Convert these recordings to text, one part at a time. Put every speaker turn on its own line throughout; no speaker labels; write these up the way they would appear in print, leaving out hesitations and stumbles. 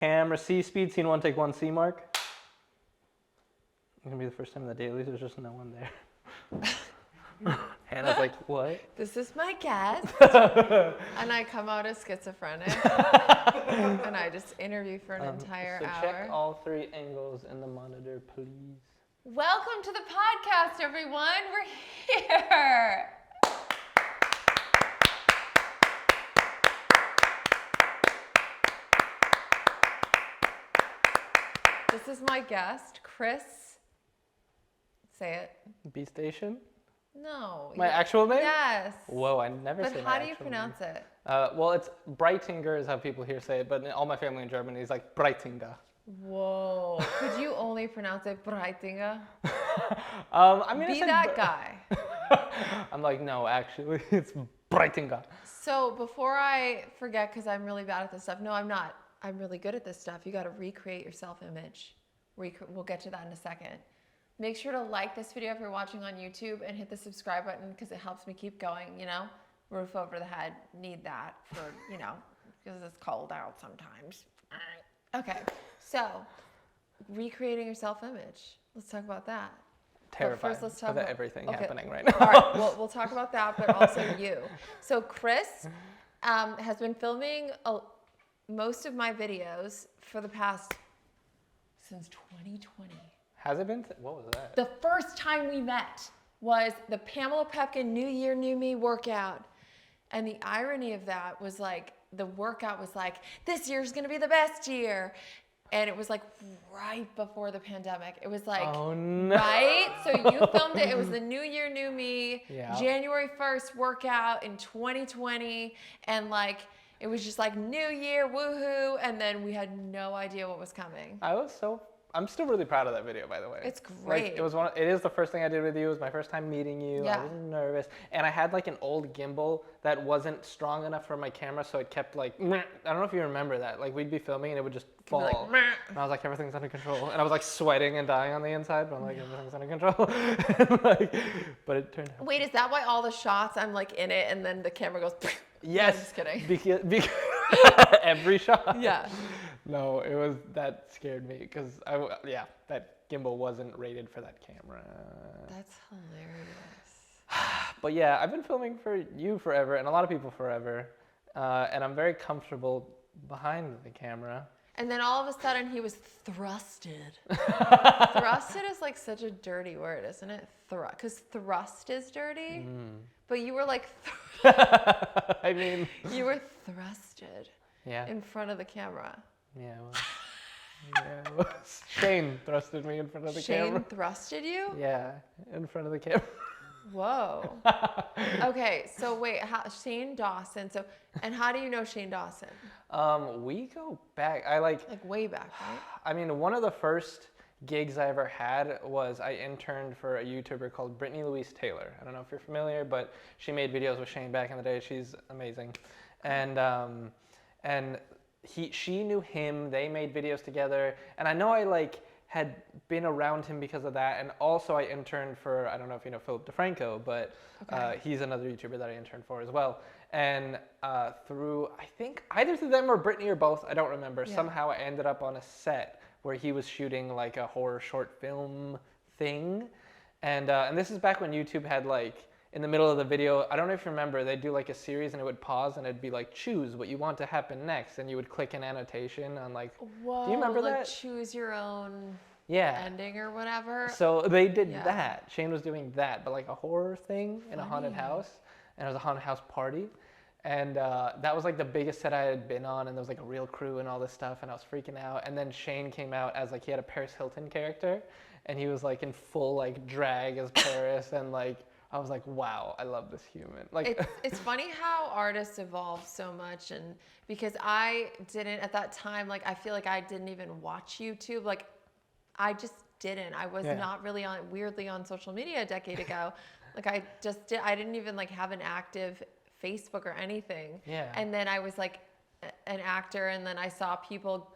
Camera C speed, scene one, take one, C mark. It's gonna be the first time in the dailies, there's just no one there. Hannah's like, what?
This is my guest. And I come out as schizophrenic. And I just interview for an entire hour.
Check all 3 angles in the monitor, please.
Welcome to the podcast, everyone. We're here. This is my guest, Chris. Say it.
B Station?
No.
My actual name?
Yes.
Whoa, I never say my actual name.
But how do you pronounce it?
Well, it's Breitinger is how people here say it, but all my family in Germany is like Breitinger.
Whoa. Could you only pronounce it Breitinger?
Be
that guy.
I'm like, no, actually, it's Breitinger.
So before I forget, because I'm really bad at this stuff. No, I'm not. I'm really good at this stuff. You got to recreate your self-image. We'll get to that in a second. Make sure to like this video if you're watching on YouTube and hit the subscribe button because it helps me keep going, you know? Roof over the head, need that for, you know, because it's cold out sometimes. Okay, so recreating your self-image. Let's talk about that.
Terrified
first, let's talk
about
about
everything happening right now.
All right, we'll talk about that, but also you. So Chris has been filming most of my videos for the past, since 2020.
Has it been? What was that?
The first time we met was the Pamela Pepkin New Year, New Me workout. And the irony of that was like, the workout was like, this year's gonna be the best year. And it was like right before the pandemic. It was like,
oh, no.
Right? So you filmed it. It was the New Year, New Me,
yeah.
January 1st workout in 2020. And like, it was just like New Year, woohoo. And then we had no idea what was coming.
I'm still really proud of that video, by the way.
It's great.
Like, it is the first thing I did with you. It was my first time meeting you.
Yeah.
I was nervous. And I had like an old gimbal that wasn't strong enough for my camera, so it kept like, I don't know if you remember that. Like we'd be filming and it would just fall.
Like,
and I was like, everything's under control. And I was like sweating and dying on the inside, but I'm like, everything's under control. But it turned out.
Wait, is that why all the shots I'm like in it and then the camera goes,
yes.
No, I'm just kidding.
Because every shot.
Yeah.
No, that scared me because that gimbal wasn't rated for that camera.
That's hilarious.
But yeah, I've been filming for you forever and a lot of people forever, and I'm very comfortable behind the camera.
And then all of a sudden he was thrusted. Thrusted is like such a dirty word, isn't it? Because thrust is dirty, but you were like,
I mean,
you were thrusted
yeah.
in front of the camera.
Yeah, it was. Shane thrusted me in front of the camera.
Shane thrusted you?
Yeah, in front of the camera.
Whoa. Okay, so wait, Shane Dawson. And how do you know Shane Dawson?
We go back. Like
way back, right?
I mean, one of the first gigs I ever had was I interned for a YouTuber called Brittany Louise Taylor. I don't know if you're familiar, but she made videos with Shane back in the day. She's amazing, and she knew him. They made videos together, and I know I had been around him because of that. And also I interned for, I don't know if you know Philip DeFranco, but he's another YouTuber that I interned for as well. And through, I think either through them or Brittany or both, I don't remember. Yeah. Somehow I ended up on a set where he was shooting like a horror short film thing, and this is back when YouTube had like, in the middle of the video, I don't know if you remember, they'd do like a series and it would pause and it'd be like, choose what you want to happen next. And you would click an annotation on like,
whoa,
do you remember
like
that?
Choose your own ending or whatever.
So they did that. Shane was doing that, but like a horror thing in a haunted house. And it was a haunted house party. And that was like the biggest set I had been on, and there was like a real crew and all this stuff, and I was freaking out. And then Shane came out as like, he had a Paris Hilton character, and he was like in full like drag as Paris, and like, I was like, wow, I love this human. Like,
it's funny how artists evolve so much, and because I didn't at that time, like I feel like I didn't even watch YouTube. Like I just didn't. I was not really weirdly on social media a decade ago. Like I didn't even like have an active Facebook or anything.
Yeah. And
then I was like an actor, and then I saw people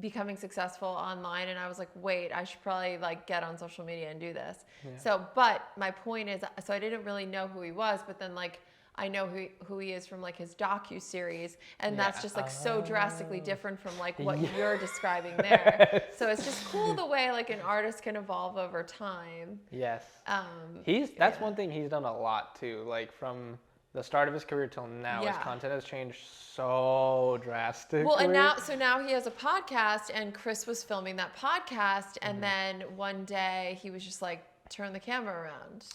becoming successful online, and I was like, wait, I should probably like get on social media and do this. Yeah. So, but my point is, so I didn't really know who he was, but then like I know who he is from like his docu-series, and that's just like so drastically different from like what you're describing there. So it's just cool the way like an artist can evolve over time.
Yes. That's one thing he's done a lot too. Like from the start of his career till now, his content has changed so drastically.
Well, and now he has a podcast, and Chris was filming that podcast, and then one day he was just like, turn the camera around.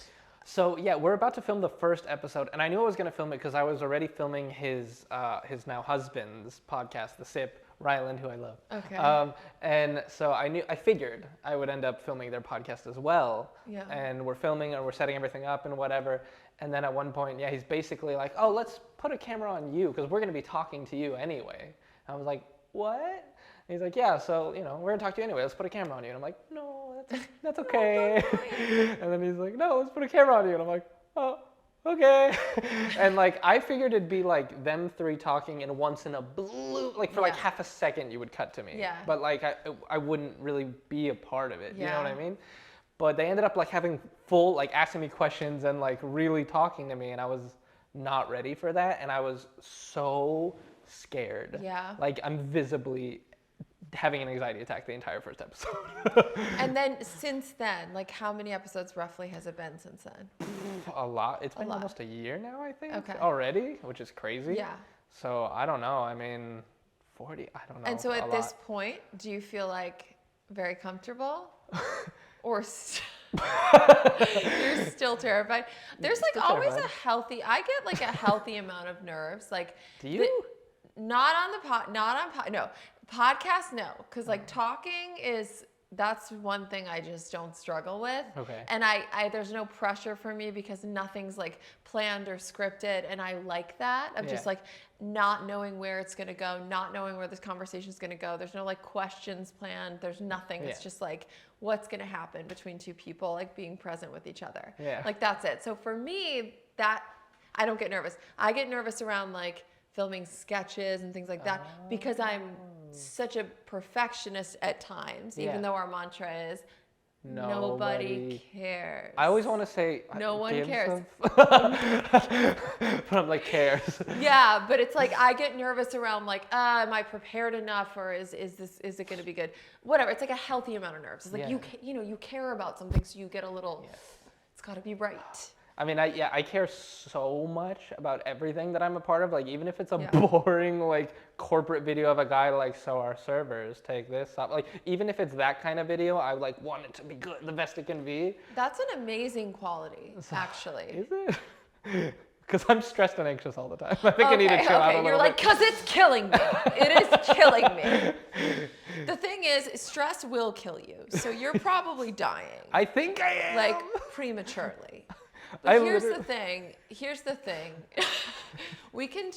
So yeah, we're about to film the first episode, and I knew I was going to film it because I was already filming his now husband's podcast, The Sip, Ryland, who I love.
Okay.
And so I figured I would end up filming their podcast as well.
Yeah.
And we're filming and we're setting everything up and whatever. And then at one point, he's basically like, oh, let's put a camera on you because we're going to be talking to you anyway. And I was like, what? And he's like, yeah, so, we're going to talk to you anyway. Let's put a camera on you. And I'm like, no, that's okay. And then he's like, no, let's put a camera on you. And I'm like, oh, okay. And like, I figured it'd be like them three talking and once in a blue, like for like half a second you would cut to me.
Yeah.
But like, I wouldn't really be a part of it. You know what I mean? But they ended up like having full, like asking me questions and like really talking to me. And I was not ready for that. And I was so scared.
Yeah.
Like I'm visibly having an anxiety attack the entire first episode.
And then since then, like how many episodes roughly has it been since then?
A lot. It's been almost a year now, I think.
Okay.
Already, which is crazy.
Yeah.
So I don't know. I mean, 40. I don't know.
And so at this point, do you feel like very comfortable, or you're still terrified? There's like always a healthy. I get like a healthy amount of nerves. Like.
Do you?
Not on no podcast. No, because like talking that's one thing I just don't struggle with.
Okay.
And I there's no pressure for me because nothing's like planned or scripted, and I like that of just like not knowing where it's gonna go, not knowing where this conversation's gonna go. There's no like questions planned. There's nothing. It's just like what's gonna happen between two people like being present with each other.
Yeah.
Like that's it. So for me, that I don't get nervous. I get nervous around like filming sketches and things like that because I'm such a perfectionist at times, even though our mantra is nobody cares.
I always want to say
no one cares.
But I'm like cares.
Yeah, but it's like I get nervous around like, am I prepared enough, or is it going to be good? Whatever. It's like a healthy amount of nerves. It's like you care about something, so you get a little. It's got to be right.
I mean, I care so much about everything that I'm a part of. Like, even if it's a boring, like, corporate video of a guy, like, so our servers take this up. Like, even if it's that kind of video, I, like, want it to be good, the best it can be.
That's an amazing quality, actually.
Is it? Because I'm stressed and anxious all the time. I think I need to chill out a little bit.
You're like, because it's killing me. It is killing me. The thing is, stress will kill you. So you're probably dying.
I think I am.
Like, prematurely. But here's the thing. We can.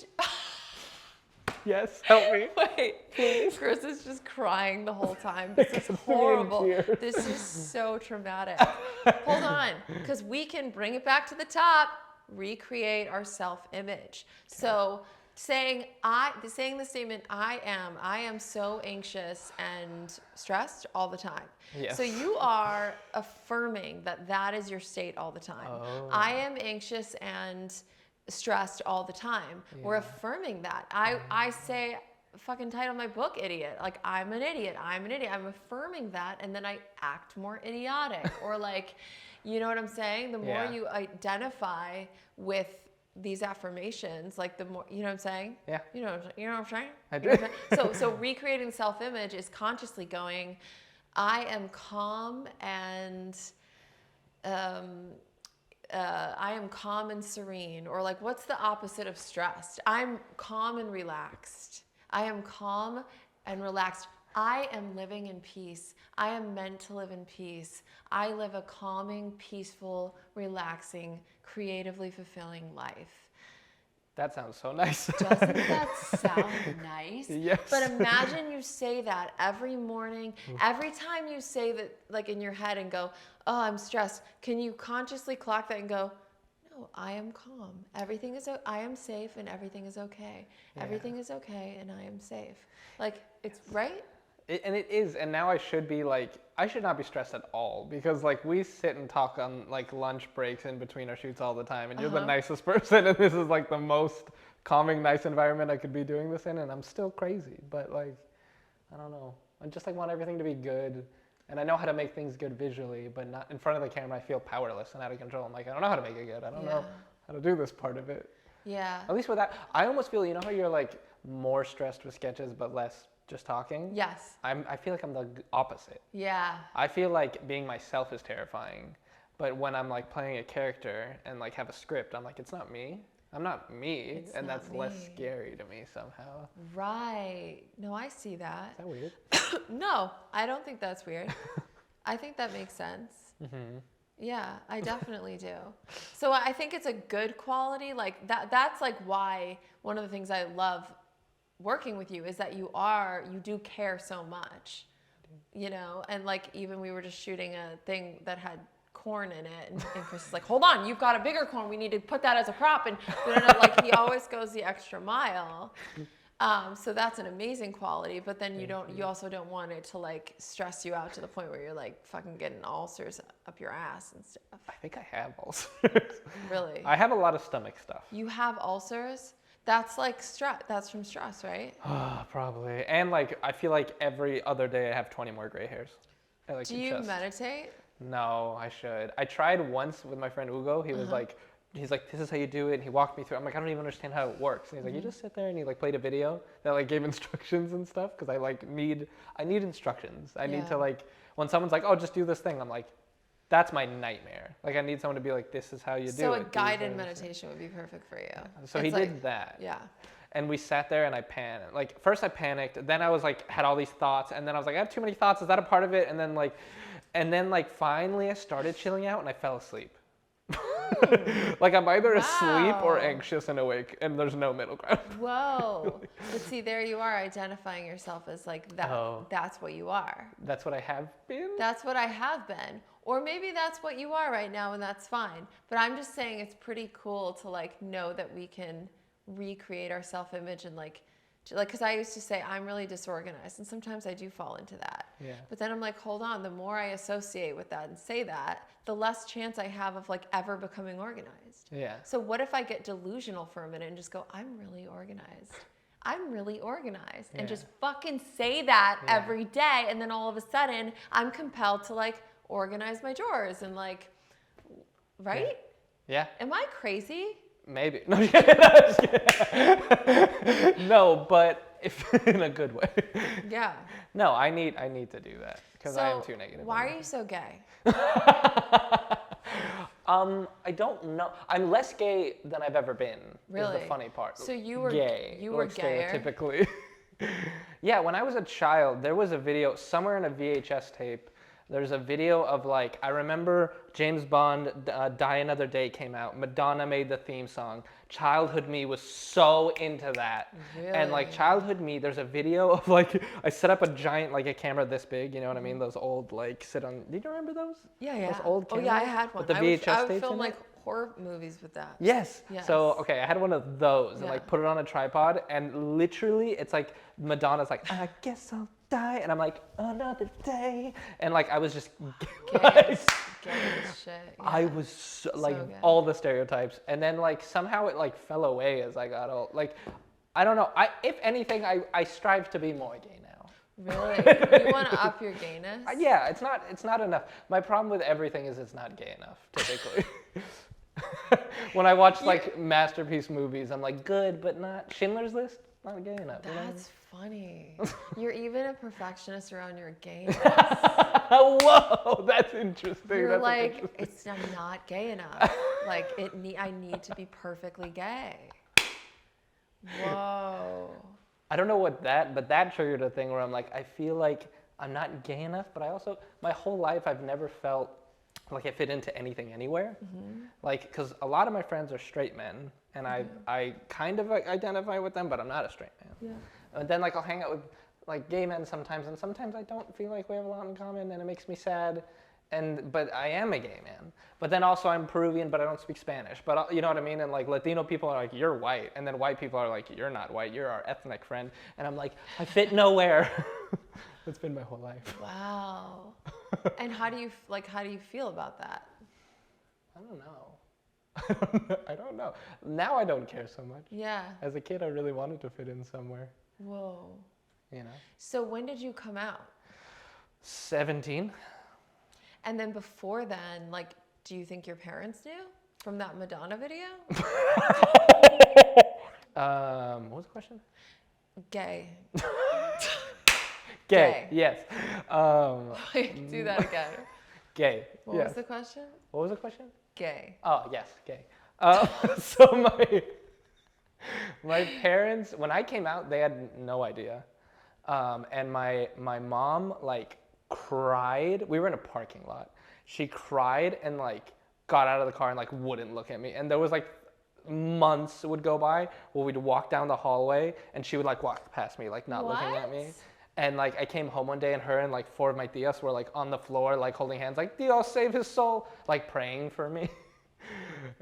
Yes, help me.
Wait, please. Chris is just crying the whole time. This is horrible. This is so traumatic. Hold on, because we can bring it back to the top. Recreate our self-image. So saying the statement, I am so anxious and stressed all the time.
Yes.
So you are affirming that is your state all the time.
Oh.
I am anxious and stressed all the time. We're affirming that. I say fucking title my book idiot. Like I'm an idiot. I'm affirming that, and then I act more idiotic or like, you know what I'm saying? The more you identify with these affirmations, like the more, you know what I'm saying?
Yeah.
You know what I'm saying?
I do.
So recreating self-image is consciously going, I am calm and I am calm and serene, or like, what's the opposite of stressed? I'm calm and relaxed. I am calm and relaxed. I am living in peace. I am meant to live in peace. I live a calming, peaceful, relaxing, creatively fulfilling life.
That sounds so nice.
Doesn't that sound nice?
Yes.
But imagine you say that every morning, every time you say that like in your head and go, oh, I'm stressed. Can you consciously clock that and go, no, I am calm. I am safe and everything is okay. Yeah. Everything is okay and I am safe. Like it's right?
And it is, and now I should be like, I should not be stressed at all because like we sit and talk on like lunch breaks in between our shoots all the time, and you're the nicest person, and this is like the most calming, nice environment I could be doing this in, and I'm still crazy, but like, I don't know. I just like want everything to be good, and I know how to make things good visually, but not in front of the camera. I feel powerless and out of control. I'm like, I don't know how to make it good. I don't know how to do this part of it.
Yeah.
At least with that, I almost feel, you know how you're like more stressed with sketches but less just talking?
Yes.
I feel like I'm the opposite.
Yeah.
I feel like being myself is terrifying, but when I'm like playing a character and like have a script, I'm like, it's not me. I'm not me,
It's
and
not
that's
me.
less scary to me somehow.
Right. No, I see that.
Is that weird?
No, I don't think that's weird. I think that makes sense. Yeah, I definitely do. So I think it's a good quality. Like that's like why one of the things I love working with you is that you do care so much, you know, and like even we were just shooting a thing that had corn in it, and Chris is like, hold on, you've got a bigger corn, we need to put that as a prop, and like he always goes the extra mile. So that's an amazing quality, but then you also don't want it to like stress you out to the point where you're like fucking getting ulcers up your ass and stuff.
I think I have ulcers.
Really?
I have a lot of stomach stuff.
You have ulcers? That's like stress. That's from stress, right?
Probably. And like I feel like every other day I have 20 more gray hairs. Like
Do you meditate?
No, I should. I tried once with my friend Ugo. He was like, he's like, this is how you do it. And he walked me through. I'm like, I don't even understand how it works. And he's like, you just sit there, and he like played a video that like gave instructions and stuff. Cause I need instructions. I need to like, when someone's like, oh, just do this thing. I'm like, that's my nightmare. Like I need someone to be like, this is how you do it.
So a guided meditation would be perfect for you.
So he did that.
Yeah.
And we sat there and I panicked. Like first I panicked, then I was like, had all these thoughts. And then I was like, I have too many thoughts. Is that a part of it? And then like finally I started chilling out and I fell asleep. Like I'm either asleep or anxious and awake, and there's no middle ground.
Whoa. But see, there you are identifying yourself as like that. That's what you are.
That's what I have been?
That's what I have been. Or maybe that's what you are right now, and that's fine. But I'm just saying it's pretty cool to like know that we can recreate our self-image and like, because I used to say I'm really disorganized, and sometimes I do fall into that.
Yeah.
But then I'm like, hold on, the more I associate with that and say that, the less chance I have of like ever becoming organized.
Yeah.
So what if I get delusional for a minute and just go, I'm really organized. I'm really organized. And just fucking say that every day, and then all of a sudden I'm compelled to like organize my drawers and like, right?
Yeah.
Am I crazy?
Maybe. No, no, but if in a good way.
Yeah.
No, I need to do that because I am too negative.
Why are you so gay?
I don't know. I'm less gay than I've ever been.
Really?
Is the funny part.
So you were
gay.
You were gayer.
Stereotypically. Yeah, when I was a child, there was a video somewhere in a VHS tape. There's a video of like, I remember James Bond, Die Another Day came out. Madonna made the theme song. Childhood me was so into that.
Really?
And like childhood me, there's a video of like, I set up a giant, like a camera this big, you know what I mean? Those old like did you remember those?
Yeah.
Those old cameras?
Oh yeah, I had one.
With the VHS
I would
tapes
film
in
like
it?
horror movies with that.
Yes.
Yes.
So, okay, I had one of those and
Yeah.
like put it on a tripod, and literally it's like Madonna's like, I guess I'll die. And I'm like, another day. And like, I was just
Gay as shit. Yeah.
I was so, like
gay.
all the stereotypes. And then like somehow it like fell away as I got old. Like, I don't know. If anything, I strive to be more gay now.
Really? You want to up your gayness?
Yeah, it's not enough. My problem with everything is it's not gay enough, typically. When I watch like masterpiece movies, I'm like, good, but not Schindler's List, not gay enough.
That's funny. You're even a perfectionist around your gayness.
Whoa, that's interesting.
You're
That's
like,
interesting.
I'm not gay enough. Like I need to be perfectly gay. Whoa.
I don't know what but that triggered a thing where I'm like, I feel like I'm not gay enough, but I also, my whole life, I've never felt like I fit into anything anywhere. Mm-hmm. Like, because a lot of my friends are straight men, and I kind of identify with them, but I'm not a straight man.
Yeah.
And then like I'll hang out with like gay men sometimes, and sometimes I don't feel like we have a lot in common, and it makes me sad. but I am a gay man. But then also I'm Peruvian, but I don't speak Spanish. But you know what I mean? And like Latino people are like, you're white, and then white people are like, you're not white, you're our ethnic friend. And I'm like, I fit nowhere. That's been my whole life.
Wow. And how do you feel about that?
I don't know. I don't know. Now I don't care so much.
Yeah.
As a kid, I really wanted to fit in somewhere.
Whoa.
You know.
So when did you come out?
17.
And then before then, like, do you think your parents knew from that Madonna video?
What was the question?
Gay.
Gay. Yes.
Wait, do that again.
Gay.
What
yes.
was the question?
What was the question?
Gay.
Oh yes, gay. So my parents, when I came out, they had no idea, and my mom like cried. We were in a parking lot. She cried and like got out of the car and like wouldn't look at me. And there was like months would go by where we'd walk down the hallway and she would like walk past me like not looking at me. And like I came home one day and her and like four of my tias were like on the floor like holding hands like Dios save his soul, like praying for me.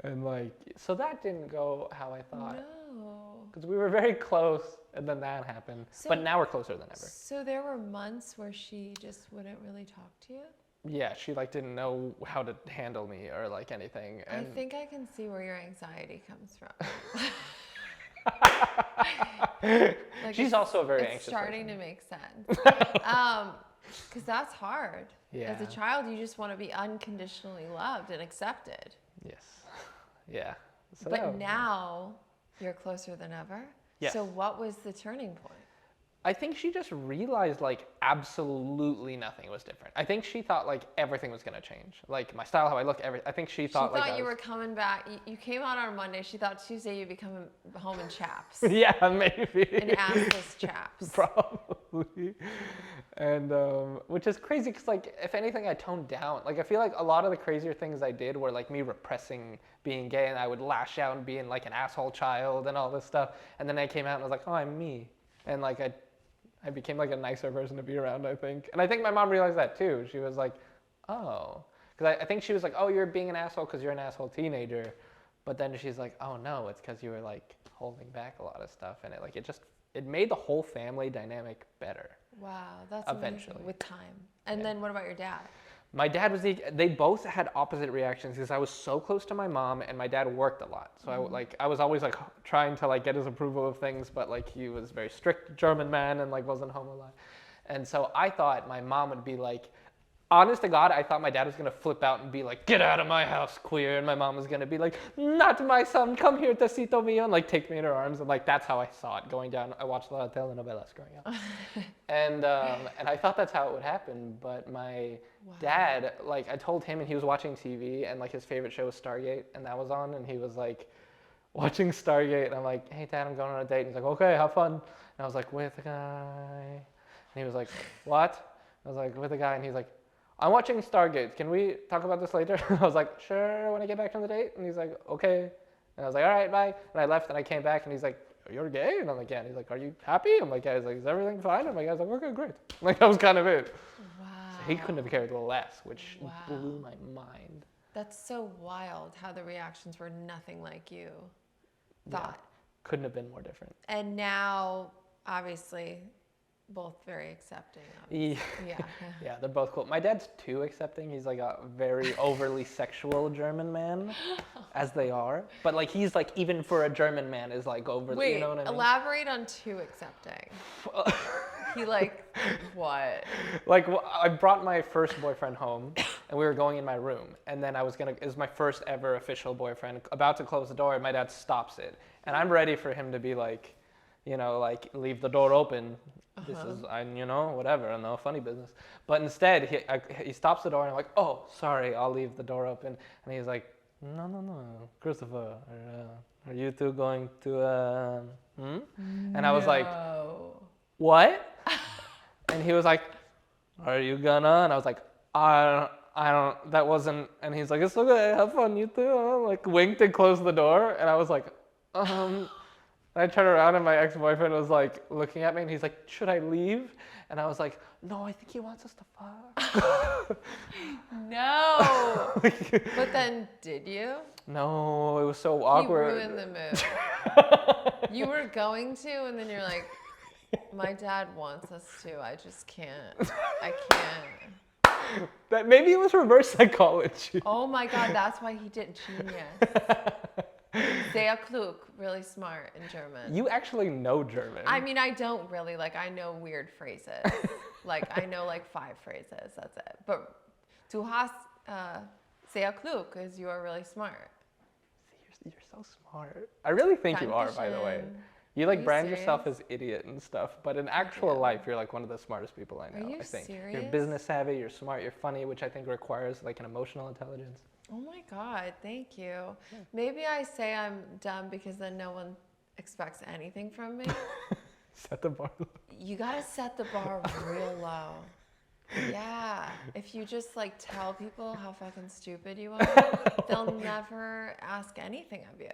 And like so that didn't go how I thought.
No.
Because we were very close and then that happened. But now we're closer than ever.
So there were months where she just wouldn't really talk to you?
Yeah, she like didn't know how to handle me or like anything. And
I think I can see where your anxiety comes from. Like
she's also a very anxious
starting
person.
to make sense. Because that's hard.
Yeah.
As a child, you just want to be unconditionally loved and accepted.
Yes. Yeah. So
But now you're closer than ever.
Yes.
So what was the turning point?
I think she just realized like absolutely nothing was different. I think she thought like everything was gonna change. Like my style, how I look, I think she thought
She thought you were coming back. You came out on Monday. She thought Tuesday you'd be coming home in chaps.
Yeah, maybe.
In assless chaps.
Probably. And which is crazy because like if anything I toned down. Like I feel like a lot of the crazier things I did were like me repressing being gay and I would lash out and being like an asshole child and all this stuff. And then I came out and I was like, oh, I'm me. And like I became like a nicer person to be around, I think. And I think my mom realized that too. She was like, oh. Because I think she was like, oh, you're being an asshole because you're an asshole teenager. But then she's like, oh no, it's because you were like holding back a lot of stuff. And it made the whole family dynamic better.
Wow, that's
eventually.
amazing. With time. And then what about your dad?
My dad they both had opposite reactions because I was so close to my mom and my dad worked a lot. So I was always like trying to like get his approval of things, but like he was a very strict German man and like wasn't home a lot. And so I thought my mom would be like, honest to God, I thought my dad was gonna flip out and be like, get out of my house, queer. And my mom was gonna be like, not my son, come here, tecito mío, and like take me in her arms. And like that's how I saw it going down. I watched a lot of telenovelas growing up. And I thought that's how it would happen. But my dad, like I told him and he was watching TV and like his favorite show was Stargate and that was on and he was like watching Stargate and I'm like, hey dad, I'm going on a date. And he's like, okay, have fun. And I was like, with a guy. And he was like, what? I was like, with a guy. And he's like, I'm watching Stargate. Can we talk about this later? I was like, sure, when I get back from the date. And he's like, okay. And I was like, all right, bye. And I left and I came back and he's like, you're gay? And I'm like, yeah. And he's like, are you happy? I'm like, yeah. He's like, is everything fine? I'm like, yeah. He's like, okay, great. Like, that was kind of it.
Wow.
So he couldn't have cared less, which blew my mind.
That's so wild how the reactions were nothing like you thought.
Yeah. Couldn't have been more different.
And now, obviously, both very accepting.
Yeah. Yeah, they're both cool. My dad's too accepting. He's like a very overly sexual German man, as they are. But like he's like even for a German man is like overly.
Wait,
you know what I mean?
elaborate on too accepting. He like what?
Like I brought my first boyfriend home, and we were going in my room, and then it was my first ever official boyfriend. About to close the door, and my dad stops it, and I'm ready for him to be like, you know, like leave the door open. This is, you know, whatever, no funny business. But instead, he stops the door and I'm like, oh, sorry, I'll leave the door open. And he's like, no, Christopher, are you two going to, And I was like, what? And he was like, are you gonna? And I was like, I don't, that wasn't, and he's like, it's okay, have fun, you too. Like winked and closed the door. And I was like, And I turned around and my ex-boyfriend was like looking at me and he's like, should I leave? And I was like, no, I think he wants us to fuck.
No. But then, did you?
No, it was so
He
awkward.
ruined the mood. You were going to, and then you're like, my dad wants us to. I just can't. I can't.
That maybe it was reverse psychology.
Oh my God, that's why he did genius. Sehr klug, really smart in German.
You actually know German.
I mean, I don't really, like, I know weird phrases. Like, I know like 5 phrases, that's it. But du hast sehr klug, because you are really smart.
You're so smart. I really think you are, by the way. You like
Are you
brand
serious?
yourself as idiot and stuff, but in actual life, you're like one of the smartest people I know.
Are you
I think
serious?
you're business savvy, you're smart, you're funny, which I think requires like an emotional intelligence.
Oh my God, thank you. Yeah. Maybe I say I'm dumb because then no one expects anything from me.
Set the bar low.
You gotta set the bar real low. Yeah, if you just like tell people how fucking stupid you are, they'll never ask anything of you.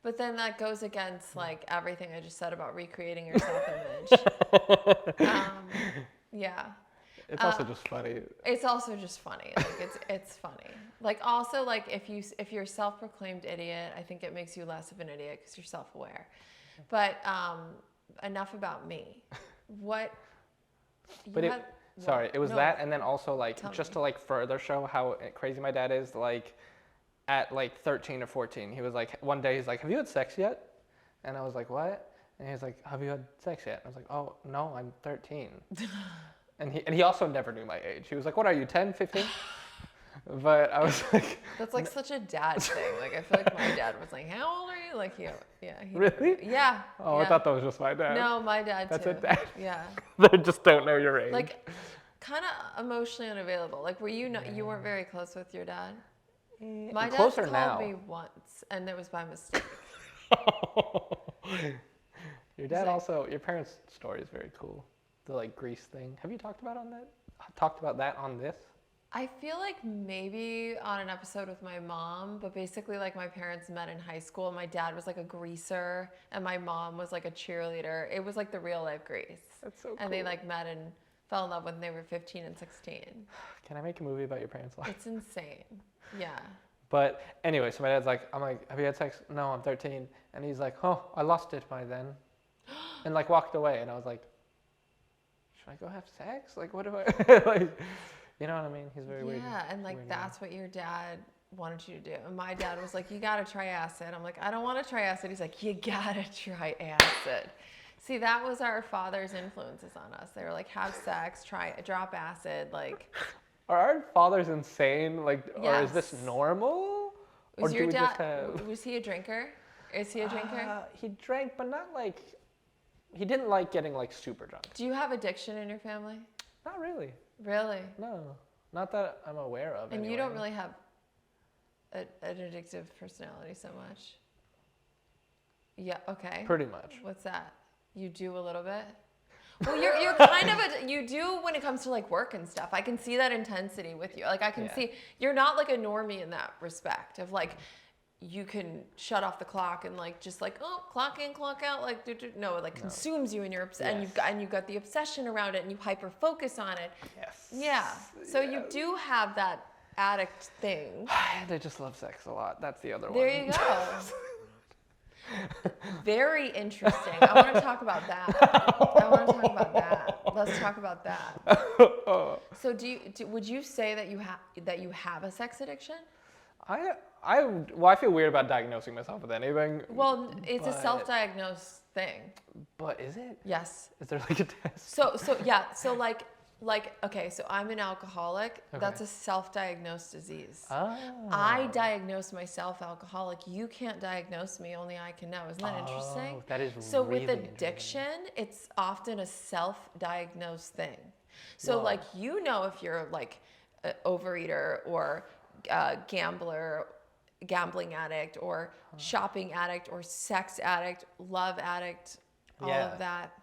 But then that goes against like everything I just said about recreating your self-image. Yeah.
It's also just funny.
It's also just funny. Like it's funny. Like also like if you're a self-proclaimed idiot, I think it makes you less of an idiot because you're self-aware. But enough about me. What?
Sorry, it was that, and then also like just
me.
to like further show how crazy my dad is. Like at like 13 or 14, he was like one day he's like, "Have you had sex yet?" And I was like, "What?" And he's like, "Have you had sex yet?" And I was like, "Oh no, I'm 13." And he also never knew my age. He was like, "What are you, 10, 15?" But I was like,
that's like such a dad thing. Like I feel like my dad was like, "How old are you?" Like he
really?
Yeah.
Oh,
yeah.
I thought that was just my dad.
No, my dad
That's
too.
a dad.
Yeah.
They just don't know your age.
Like, kind of emotionally unavailable. Like, were you not? You weren't very close with your dad. My dad
closer
called
now.
me once, and it was by mistake.
Your dad also. Your parents' story is very cool. The like Greece thing. Have you talked about that on this?
I feel like maybe on an episode with my mom, but basically like my parents met in high school. My dad was like a greaser and my mom was like a cheerleader. It was like the real life Grease.
That's so cool.
And they like met and fell in love when they were 15 and 16.
Can I make a movie about your parents' life?
It's insane. Yeah.
But anyway, so my dad's like, I'm like, "Have you had sex?" "No, I'm 13. And he's like, "Oh, I lost it by then." And like walked away. And I was like, should I go have sex? Like, what do I, like, you know what I mean? He's very weird.
Yeah, and like that's what your dad wanted you to do. And my dad was like, "You gotta try acid." I'm like, "I don't want to try acid." He's like, "You gotta try acid." See, that was our father's influences on us. They were like, "Have sex, drop acid." Like,
are our fathers insane? Like, or is this
Yes.
normal?
was
or
your
do we
dad?
just have?
Was he a drinker? Is he a drinker?
He drank, but not like. He didn't like getting like super drunk.
Do you have addiction in your family?
Not really.
Really?
No, not that I'm aware of.
And
anyway.
you don't really have an addictive personality so much. Yeah. Okay.
Pretty much.
What's that? You do a little bit? Well, you're kind of you do when it comes to like work and stuff. I can see that intensity with you. Like I can see you're not like a normie in that respect of like you can shut off the clock and like just like clock in, clock out, like no, it like consumes you and you're and you've got the obsession around it and you hyper focus on it.
Yes.
Yeah. So you do have that addict thing.
And I just love sex a lot. That's the other one.
There you go. Very interesting. I want to talk about that. Let's talk about that. So would you say that you have a sex addiction?
I feel weird about diagnosing myself with anything.
Well, it's a self-diagnosed thing.
But is it?
Yes.
Is there like a test?
So like okay, so I'm an alcoholic.
Okay.
That's a self-diagnosed disease.
Oh.
I diagnose myself alcoholic. You can't diagnose me, only I can know. Isn't that interesting?
That is
so
really
with addiction, it's often a self-diagnosed thing. So like you know if you're like an overeater or gambler, gambling addict or shopping addict or sex addict, love addict, all of that.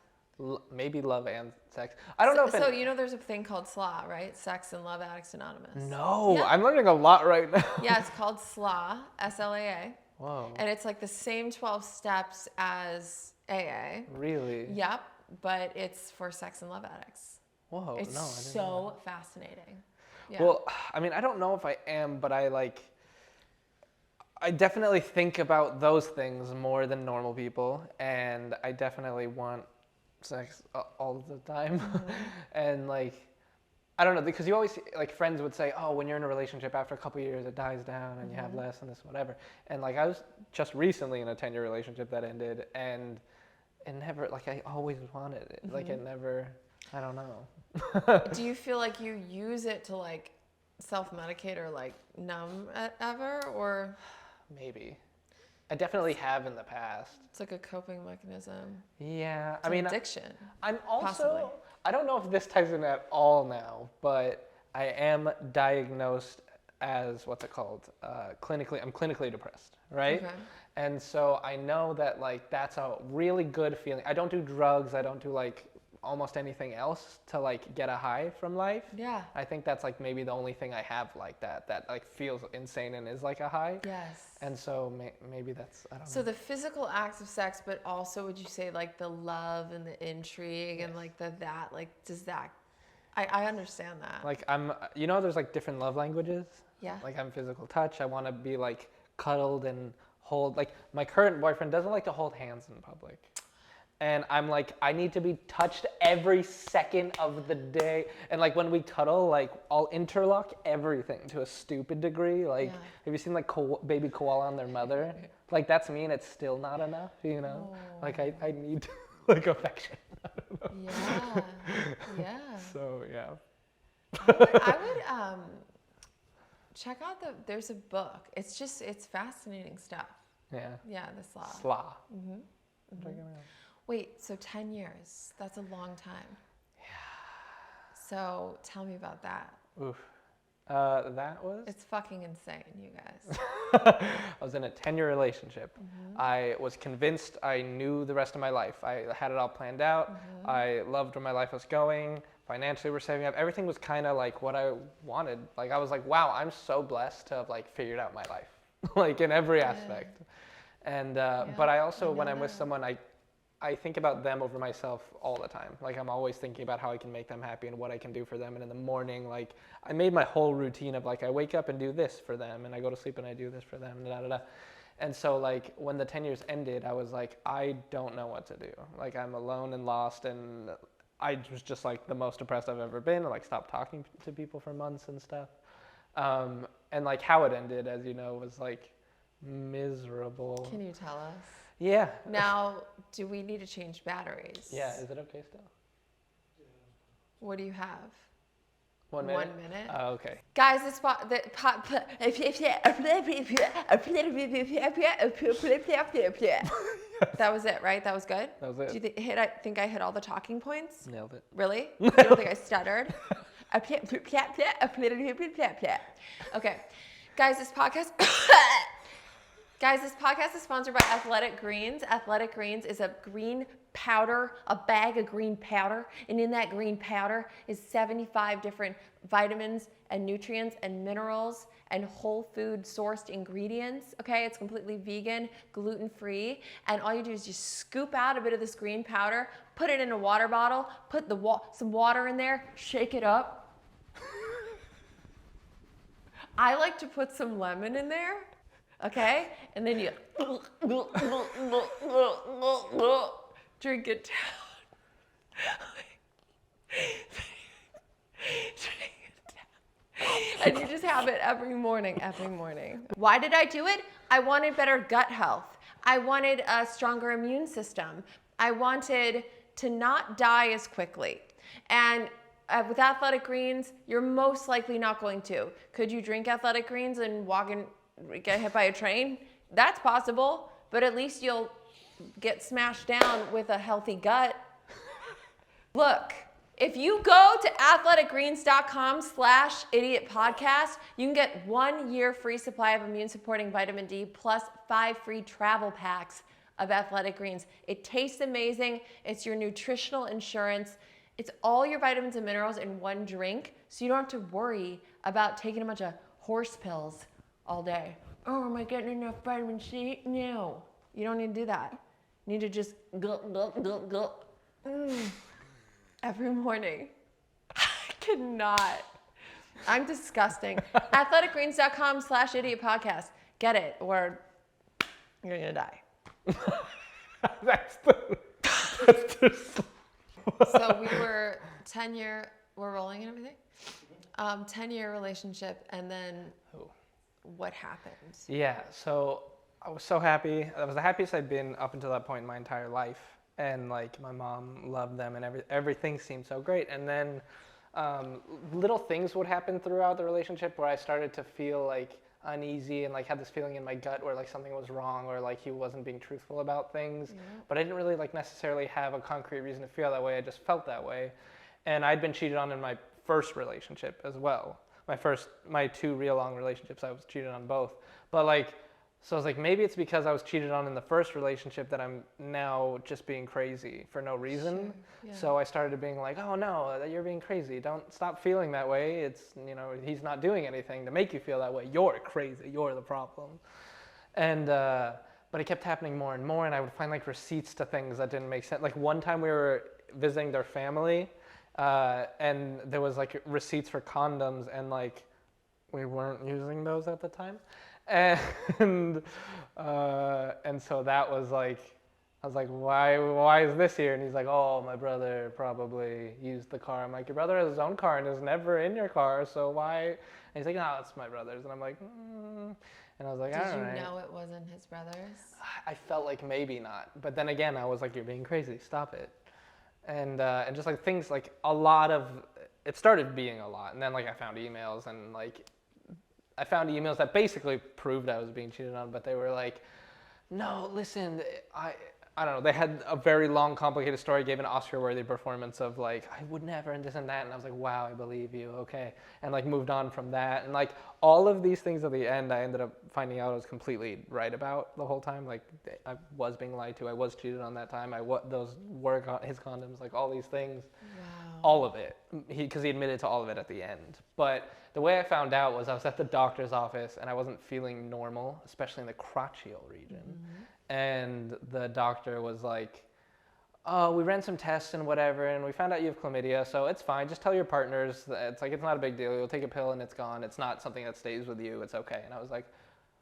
Maybe love and sex. I don't know if
So you know there's a thing called SLA, right? Sex and Love Addicts Anonymous.
No,
Yeah.
I'm learning a lot right now.
Yeah, it's called SLA, SLAA.
Whoa.
And it's like the same 12 steps as AA.
Really?
Yep, but it's for sex and love addicts.
Whoa.
It's
No, I didn't know
so fascinating.
that.
Yeah.
Well, I mean, I don't know if I am, but I definitely think about those things more than normal people, and I definitely want sex all the time. And like, I don't know, because you always, like, friends would say, oh, when you're in a relationship, after a couple of years, it dies down and you have less and this, whatever. And like, I was just recently in a 10-year relationship that ended, and it never, like, I always wanted it. Like, it never, I don't know.
Do you feel like you use it to like self-medicate or like numb ever, or
Maybe. I definitely have in the past.
it's like a coping mechanism?
Yeah,
It's
I mean,
addiction.
I'm also,
Possibly.
I don't know if this ties in at all now, but I am diagnosed as, what's it called? I'm clinically depressed, right?
Okay.
And so I know that like that's a really good feeling. I don't do drugs, I don't do like almost anything else to like get a high from life.
Yeah.
I think that's like maybe the only thing I have like that like feels insane and is like a high.
Yes.
And so maybe that's, I don't know.
So the physical acts of sex, but also would you say like the love and the intrigue and like that, like does that, I understand that.
Like there's like different love languages.
Yeah.
Like I'm physical touch. I want to be like cuddled and hold, like my current boyfriend doesn't like to hold hands in public. And I'm like, I need to be touched every second of the day. And like when we cuddle, like I'll interlock everything to a stupid degree. Like,
Yeah.
have you seen like baby koala on their mother? Like that's me, and it's still not enough, you know? Like I need like affection. I don't know.
Yeah. Yeah.
So yeah.
I would check out there's a book. It's fascinating stuff.
Yeah.
Yeah, the slaw.
Sla.
Wait, so 10 years. That's a long time. Yeah. So tell me about that.
Oof. That was?
It's fucking insane, you guys.
I was in a 10-year relationship. I was convinced I knew the rest of my life. I had it all planned out. I loved where my life was going. Financially, we're saving up. Everything was kind of like what I wanted. Like I was like, wow, I'm so blessed to have like figured out my life, like in every aspect. And but I also, when I'm with someone, I think about them over myself all the time. Like I'm always thinking about how I can make them happy and what I can do for them. And in the morning, like I made my whole routine of like I wake up and do this for them, and I go to sleep and I do this for them. Da, da, da. And so like when the 10 years ended, I was like, I don't know what to do. Like I'm alone and lost, and I was just like the most depressed I've ever been. I like stopped talking to people for months and stuff. And like how it ended, as you know, was like miserable.
Can you tell us?
Yeah.
Now, do we need to change batteries?
Yeah. Is it okay still?
What do you have?
1 minute.
1 minute.
Oh, okay.
Guys, that was it, right? That was good?
That was it.
Do you think I hit all the talking points?
Nailed it.
Really? You don't think I stuttered? Okay. Guys, this podcast is sponsored by Athletic Greens. Athletic Greens is a green powder, a bag of green powder, and in that green powder is 75 different vitamins and nutrients and minerals and whole food sourced ingredients. Okay, it's completely vegan, gluten-free, and all you do is just scoop out a bit of this green powder, put it in a water bottle, put some water in there, shake it up. I like to put some lemon in there. Okay, and then you drink it down. And you just have it every morning. Why did I do it? I wanted better gut health. I wanted a stronger immune system. I wanted to not die as quickly. And with Athletic Greens, you're most likely not going to. Could you drink Athletic Greens and walk and get hit by a train? That's possible, but at least you'll get smashed down with a healthy gut. Look, if you go to athleticgreens.com/idiotpodcast, you can get 1 year free supply of immune supporting vitamin D plus 5 free travel packs of Athletic Greens. It tastes amazing. It's your nutritional insurance. It's all your vitamins and minerals in one drink, so you don't have to worry about taking a bunch of horse pills all day. oh, am I getting enough vitamin C? No. You don't need to do that. You need to just gulp, gulp, gulp, gulp. Every morning. I cannot. I'm disgusting. athleticgreens.com/idiotpodcast. Get it, or you're gonna die.
That's the
So we were 10-year, we're rolling and everything. 10-year relationship, and then what happened?
Yeah, so I was so happy. I was the happiest I'd been up until that point in my entire life. And like my mom loved them and everything seemed so great. And then little things would happen throughout the relationship where I started to feel like uneasy and like had this feeling in my gut where like something was wrong or like he wasn't being truthful about things. Yeah. But I didn't really like necessarily have a concrete reason to feel that way. I just felt that way. And I'd been cheated on in my first relationship as well. My 2 real long relationships, I was cheated on both. But like, so I was like, maybe it's because I was cheated on in the first relationship that I'm now just being crazy for no reason. Sure. Yeah. So I started being like, oh no, you're being crazy. Don't stop feeling that way. It's, he's not doing anything to make you feel that way. You're crazy. You're the problem. And, but it kept happening more and more, and I would find like receipts to things that didn't make sense. Like one time we were visiting their family, and there was like receipts for condoms, and like we weren't using those at the time. And so that was like, I was like, why is this here? And he's like, oh, my brother probably used the car. I'm like, your brother has his own car and is never in your car, so why? And he's like, no, it's my brother's. And I'm like, And I was like,
Did
all
you
right.
know it wasn't his brother's?
I felt like maybe not, but then again, I was like, you're being crazy, stop it. And just like things like it started being a lot, and then like I found emails and like. I found emails that basically proved I was being cheated on, but they were like, no, listen, I don't know. They had a very long, complicated story, gave an Oscar-worthy performance of like, I would never, and this and that. And I was like, wow, I believe you, okay. And like moved on from that. And like all of these things at the end, I ended up finding out I was completely right about the whole time. Like I was being lied to. I was cheated on that time. Those were his condoms, like all these things. Wow. All of it, because he admitted to all of it at the end. But the way I found out was I was at the doctor's office and I wasn't feeling normal, especially in the crotchal region. Mm-hmm. And the doctor was like, oh, we ran some tests and whatever, and we found out you have chlamydia, so it's fine. Just tell your partners. It's like, it's not a big deal. You'll take a pill and it's gone. It's not something that stays with you. It's okay. And I was like,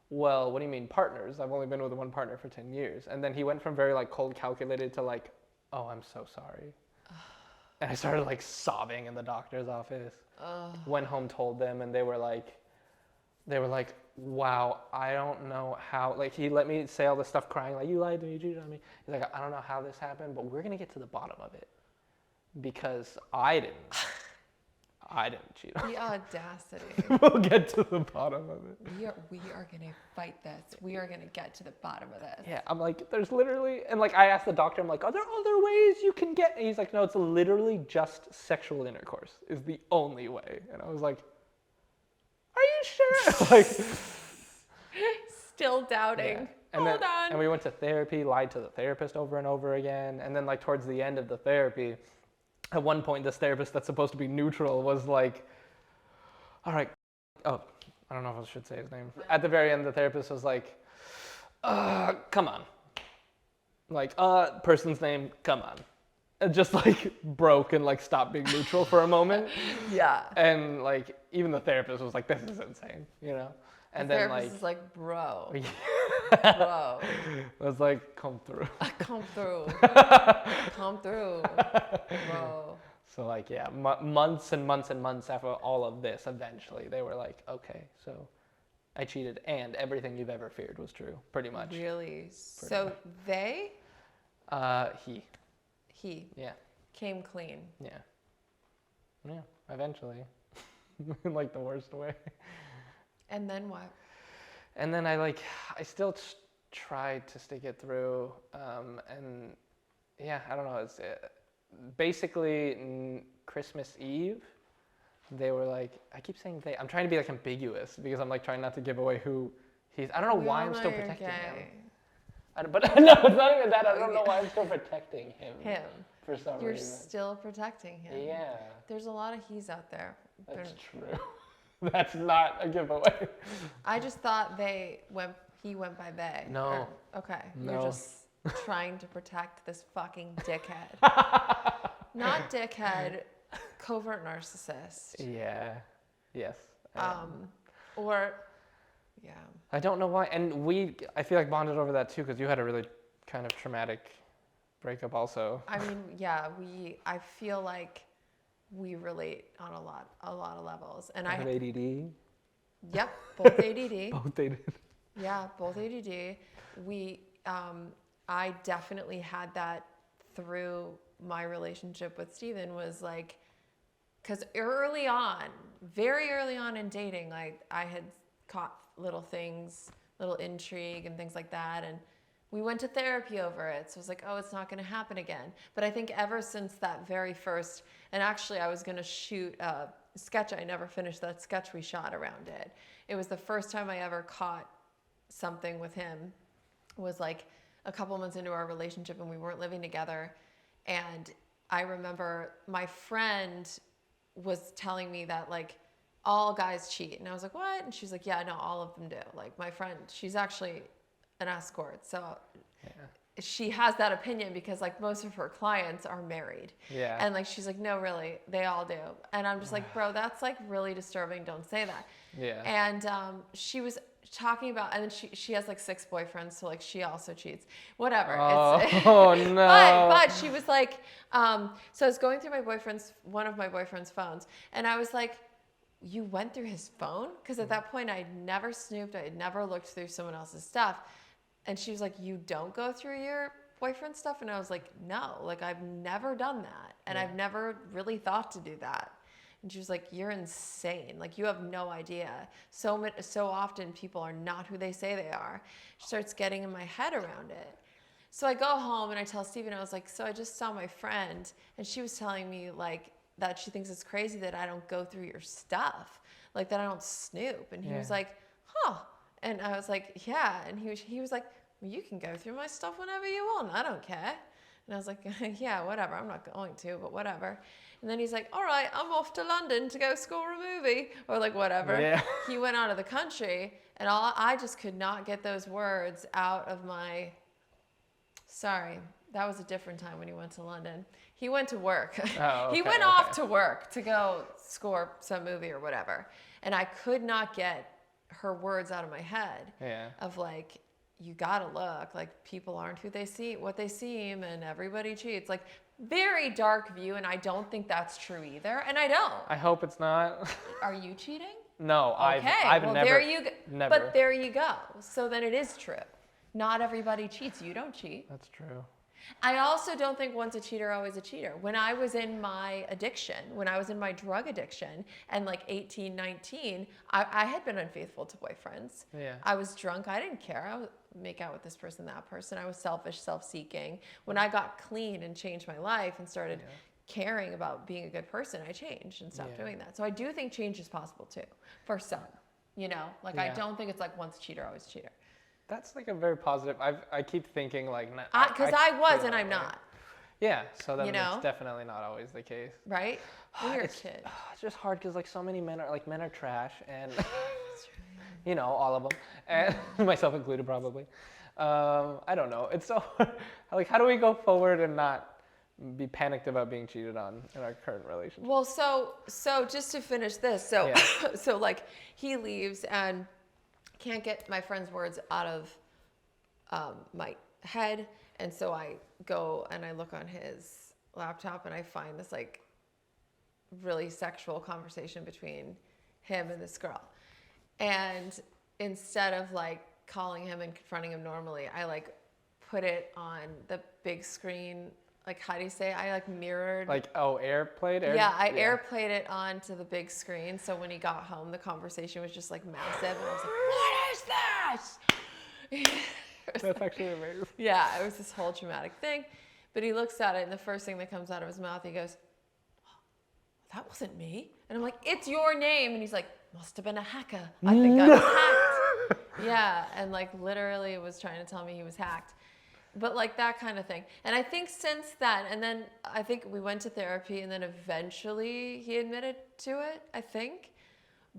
well, what do you mean partners? I've only been with one partner for 10 years. And then he went from very like cold calculated to like, oh, I'm so sorry. And I started like sobbing in the doctor's office. Went home, told them, and they were like, wow, I don't know how, like he let me say all this stuff crying, like you lied to me, you cheated on me. He's like, I don't know how this happened, but we're gonna get to the bottom of it. Because I didn't cheat on you.
The audacity.
We'll get to the bottom of it.
We are gonna fight this. We are gonna get to the bottom of this.
Yeah, I'm like, there's literally, and like I asked the doctor, I'm like, are there other ways you can get? And he's like, no, it's literally just sexual intercourse is the only way. And I was like, are you sure? Like,
still doubting.
Yeah. Hold on. And we went to therapy, lied to the therapist over and over again, and then like towards the end of the therapy, at one point, this therapist that's supposed to be neutral was like, all right, oh, I don't know if I should say his name. At the very end, the therapist was like, come on. Like, person's name, come on. And just like broke and like stopped being neutral for a moment. Yeah. And like, even the therapist was like, this is insane, And
the
then
therapist is like, bro.
Bro. I was like, come through.
Come through. Come through. Bro.
So like, yeah, months and months and months after all of this, eventually they were like, okay, so I cheated and everything you've ever feared was true, pretty much.
Really? So much. They? He.
Yeah.
Came clean.
Yeah. Yeah, eventually. In like the worst way. And
then what?
And then I still tried to stick it through, and yeah, I don't know. It's basically Christmas Eve. They were like, I keep saying they. I'm trying to be like ambiguous because I'm like trying not to give away who he's. I don't know why I'm still protecting him. But no, it's not even that. I don't know why I'm still protecting him. For some reason.
You're still protecting him.
Yeah.
There's a lot of he's out there.
That's true. That's not a giveaway.
I just thought he went by they.
No.
Okay.
No.
You're just trying to protect this fucking dickhead. Not dickhead, covert narcissist.
Yeah. Yes.
Or, yeah.
I don't know why. And I feel like bonded over that too, because you had a really kind of traumatic breakup also.
I mean, yeah, I feel like we relate on a lot of levels. And
I have ADD.
Yep, both ADD.
Both ADD.
Yeah, both ADD. I definitely had that through my relationship with Steven, was like, because very early on in dating, like I had caught little things, little intrigue and things like that. And we went to therapy over it. So it was like, oh, it's not going to happen again. But I think ever since that very first, and actually I was going to shoot a sketch. I never finished that sketch we shot around it. It was the first time I ever caught something with him. It was like a couple months into our relationship and we weren't living together. And I remember my friend was telling me that like all guys cheat. And I was like, what? And she's like, yeah, no, all of them do. Like my friend, she's actually an escort. So she has that opinion because like most of her clients are married.
Yeah.
And like, she's like, no, really, they all do. And I'm just like, bro, that's like really disturbing. Don't say that.
Yeah.
And she was talking about, and then she has like 6 boyfriends. So like she also cheats, whatever.
Oh, no.
But she was like, so I was going through one of my boyfriend's phones. And I was like, you went through his phone? Because at that point I had never snooped. I had never looked through someone else's stuff. And she was like, you don't go through your boyfriend's stuff? And I was like, no, like I've never done that. And I've never really thought to do that. And she was like, you're insane. Like you have no idea. So often people are not who they say they are. She starts getting in my head around it. So I go home and I tell Steven, I was like, so I just saw my friend and she was telling me like that she thinks it's crazy that I don't go through your stuff. Like that I don't snoop. And he was like, huh. And I was like, yeah. And he was like, well, you can go through my stuff whenever you want. I don't care. And I was like, yeah, whatever. I'm not going to, but whatever. And then he's like, all right, I'm off to London to go score a movie or like whatever.
Yeah.
He went out of the country and I just could not get those words out of my, sorry, that was a different time when he went to London. He went to work.
Oh, okay,
He went off to work to go score some movie or whatever. And I could not get her words out of my head of like, you gotta look, like people aren't what they seem and everybody cheats. Like very dark view, and I don't think that's true either. And I don't.
I hope it's not.
Are you cheating?
No,
Okay,
I've
well,
never.
there you go.
Never.
But there you go. So then it is true. Not everybody cheats. You don't cheat.
That's true.
I also don't think once a cheater, always a cheater. When I was in my addiction, when I was in my drug addiction and like 18, 19, I had been unfaithful to boyfriends.
Yeah.
I was drunk. I didn't care. I would make out with this person, that person. I was selfish, self-seeking. When I got clean and changed my life and started caring about being a good person, I changed and stopped doing that. So I do think change is possible too, for some, you know? Like I don't think it's like once cheater, always cheater.
That's like a very positive. I keep thinking like.
Because I was and I'm not.
Yeah, so then
You know?
it's definitely not always the case.
Right? When you're a
It's
kid.
it's just hard because like so many men are trash and you know, all of them, and myself included probably. I don't know. It's so like, how do we go forward and not be panicked about being cheated on in our current relationship?
Well, so just to finish this, so like he leaves and can't get my friend's words out of my head, and so I go and I look on his laptop and I find this like really sexual conversation between him and this girl, and instead of like calling him and confronting him normally, I like put it on the big screen. Like, how do you say? I like mirrored.
Like, airplayed?
I airplayed it onto the big screen. So when he got home, the conversation was just like massive. And I was like, what is this?
That's actually amazing.
Yeah, it was this whole traumatic thing. But he looks at it, and the first thing that comes out of his mouth, he goes, oh, that wasn't me. And I'm like, it's your name. And he's like, must have been a hacker. I think I was hacked. Yeah, and like literally was trying to tell me he was hacked. But like that kind of thing. And I think since then, and then I think we went to therapy, and then eventually he admitted to it, I think.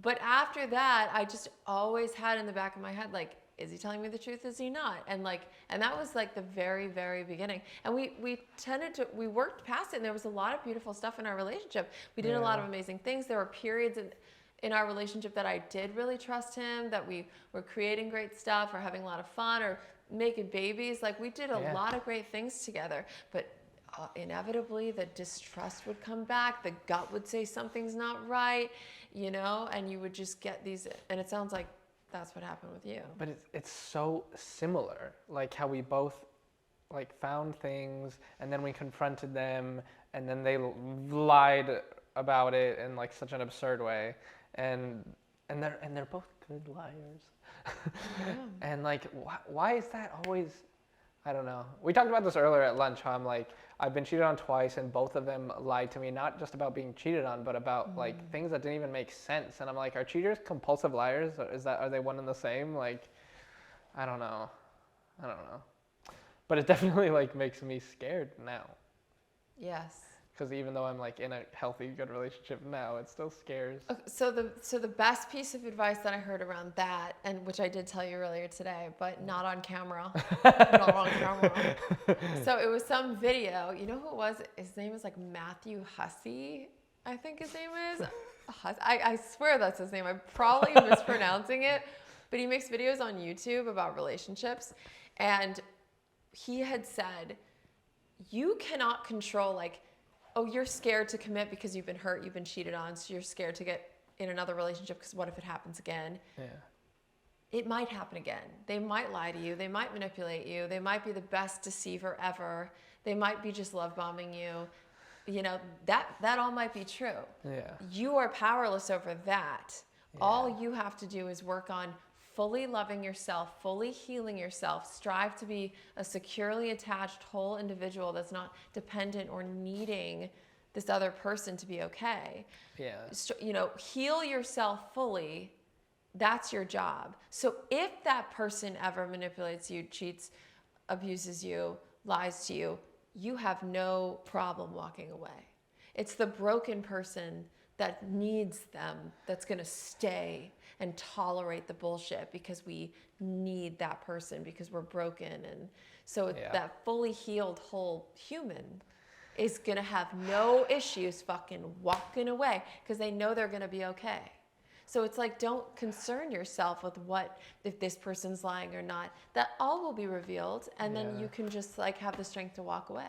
But after that, I just always had in the back of my head, like, is he telling me the truth? Is he not? And that was like the very, very beginning. And we worked past it, and there was a lot of beautiful stuff in our relationship. We did a lot of amazing things. There were periods in our relationship that I did really trust him, that we were creating great stuff or having a lot of fun or making babies. Like, we did a lot of great things together. But inevitably, the distrust would come back. The gut would say something's not right, and you would just get these, and it sounds like that's what happened with you.
But it's so similar, like how we both like found things and then we confronted them and then they lied about it in like such an absurd way, and they're both good liars.
Yeah.
And like why is that always? I don't know. We talked about this earlier at lunch, how I'm like, I've been cheated on twice and both of them lied to me, not just about being cheated on, but about like things that didn't even make sense. And I'm like, are cheaters compulsive liars? Or are they one and the same? Like, I don't know. But it definitely like makes me scared now.
Yes.
Because even though I'm like in a healthy, good relationship now, it still scares.
Okay, so the best piece of advice that I heard around that, and which I did tell you earlier today, but not on camera, not on camera. So it was some video. You know who it was? His name is like Matthew Hussey, I think his name is. I swear that's his name. I'm probably mispronouncing it, but he makes videos on YouTube about relationships, and he had said, you cannot control like, oh, you're scared to commit because you've been hurt, you've been cheated on, so you're scared to get in another relationship because what if it happens again? Yeah. It might happen again. They might lie to you. They might manipulate you. They might be the best deceiver ever. They might be just love bombing you. That all might be true. Yeah. You are powerless over that. Yeah. All you have to do is work on fully loving yourself, fully healing yourself, strive to be a securely attached whole individual that's not dependent or needing this other person to be okay. Yeah. Heal yourself fully. That's your job. So if that person ever manipulates you, cheats, abuses you, lies to you, you have no problem walking away. It's the broken person that needs them that's going to stay and tolerate the bullshit because we need that person because we're broken. And so that fully healed whole human is going to have no issues fucking walking away because they know they're going to be okay. So it's like, don't concern yourself with what, if this person's lying or not. That all will be revealed, and then you can just like have the strength to walk away.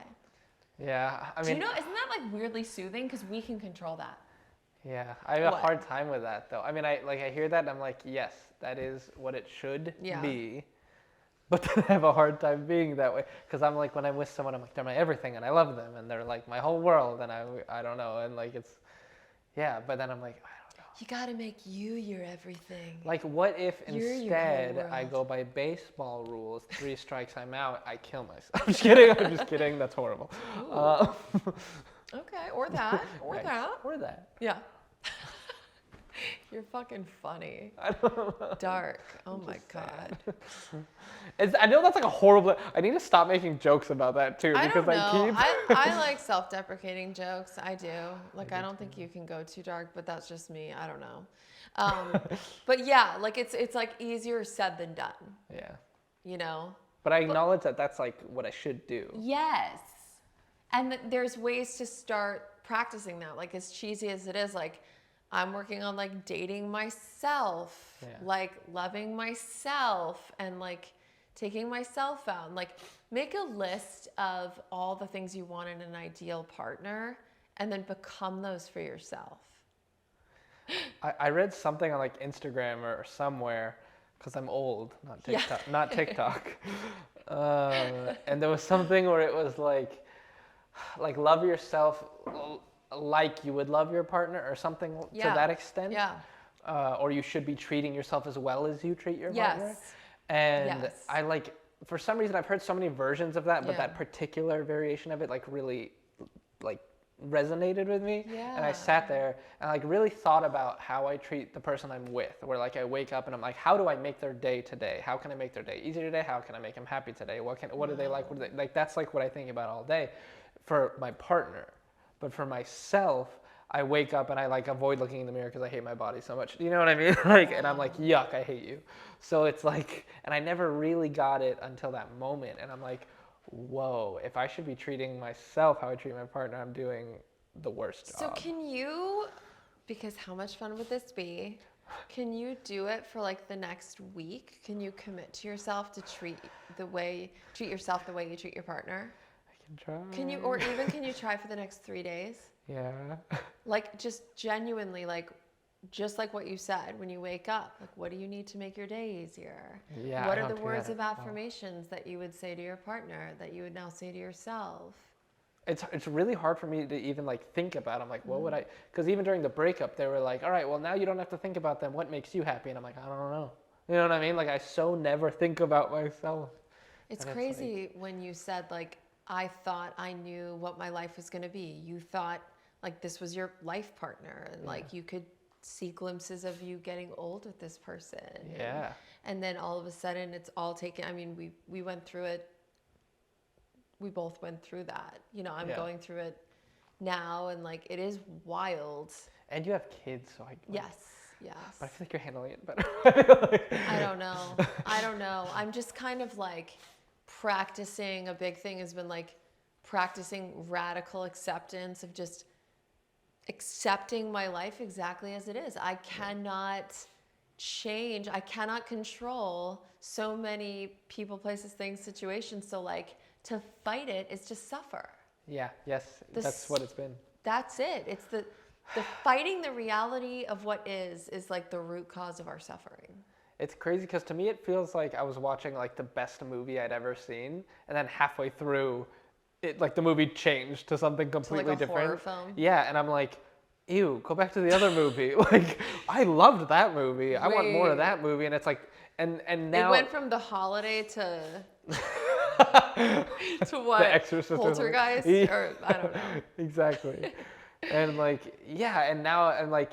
Yeah, I mean,
do you know, isn't that like weirdly soothing? Because we can control that.
Yeah, I have a hard time with that though. I mean, I hear that and I'm like, yes, that is what it should be. But then I have a hard time being that way because I'm like, when I'm with someone, I'm like, they're my everything and I love them and they're like my whole world and I don't know, and like it's, but then I'm like, I don't know.
You gotta make you your everything.
Like, what if instead I go by baseball rules, 3 strikes, I'm out, I kill myself. I'm just kidding, that's horrible.
Okay, or that, or
right.
that.
Or that.
Yeah. You're fucking funny.
I don't know.
Dark. Oh my God.
I know that's like a horrible. I need to stop making jokes about that too
because I like self-deprecating jokes. I do. Like I don't think you can go too dark, but that's just me. I don't know. But yeah, like it's like easier said than done. Yeah.
But I acknowledge that that's like what I should do.
Yes. And there's ways to start practicing that. Like as cheesy as it is, like I'm working on like dating myself, like loving myself and like taking myself out. And, like make a list of all the things you want in an ideal partner and then become those for yourself.
I read something on like Instagram or somewhere, because I'm old, not TikTok, not TikTok. And there was something where it was like love yourself like you would love your partner or something to that extent. Yeah. Or you should be treating yourself as well as you treat your partner. And I like, for some reason I've heard so many versions of that, but that particular variation of it like really like resonated with me. And I sat there and like really thought about how I treat the person I'm with, where like I wake up and I'm like, how do I make their day today? How can I make their day easier today? How can I make them happy today? What do they like? What do they like? That's like what I think about all day for my partner. But for myself, I wake up and I like avoid looking in the mirror because I hate my body so much. You know what I mean? Like, and I'm like, yuck, I hate you. So it's like, and I never really got it until that moment. And I'm like, whoa, if I should be treating myself how I treat my partner, I'm doing the worst job.
So can you, because how much fun would this be? Can you do it for like the next week? Can you commit to yourself to treat yourself the way you treat your partner?
I can try.
Can you, or even can you try for the next 3 days?
Yeah.
Like just genuinely, like just like what you said, when you wake up, like what do you need to make your day easier?
Yeah.
What
I
are the
don't do
words
that
of
at all.
affirmations that you would say to your partner that you would now say to yourself?
It's really hard for me to even like think about. I'm like, what would I? Because even during the breakup, they were like, all right, well now you don't have to think about them. What makes you happy? And I'm like, I don't know. You know what I mean? Like I so never think about myself.
It's
And
crazy when you said like, I thought I knew what my life was going to be. You thought like this was your life partner and like you could see glimpses of you getting old with this person.
Yeah.
And then all of a sudden it's all taken. I mean, we went through it. We both went through that. You know, I'm going through it now and like it is wild.
And you have kids, so I.
Yes. Yes.
But I feel like you're handling it better.
I don't know. I don't know. I'm just kind of like practicing. A big thing has been like practicing radical acceptance of just accepting my life exactly as it is. I cannot change. I cannot control so many people, places, things, situations. So like to fight it is to suffer.
Yeah. Yes. That's what it's been.
That's it. It's the fighting the reality of what is like the root cause of our suffering.
It's crazy because to me it feels like I was watching like the best movie I'd ever seen, and then halfway through, it like the movie changed to something completely
like a
different.
horror film?
Yeah, and I'm like, ew, go back to the other movie. Like I loved that movie. I want more of that movie, and it's like, and now
it went from The Holiday to to what?
The Exorcist
Poltergeist? Or I don't know.
Exactly. And like, yeah, and now, and like,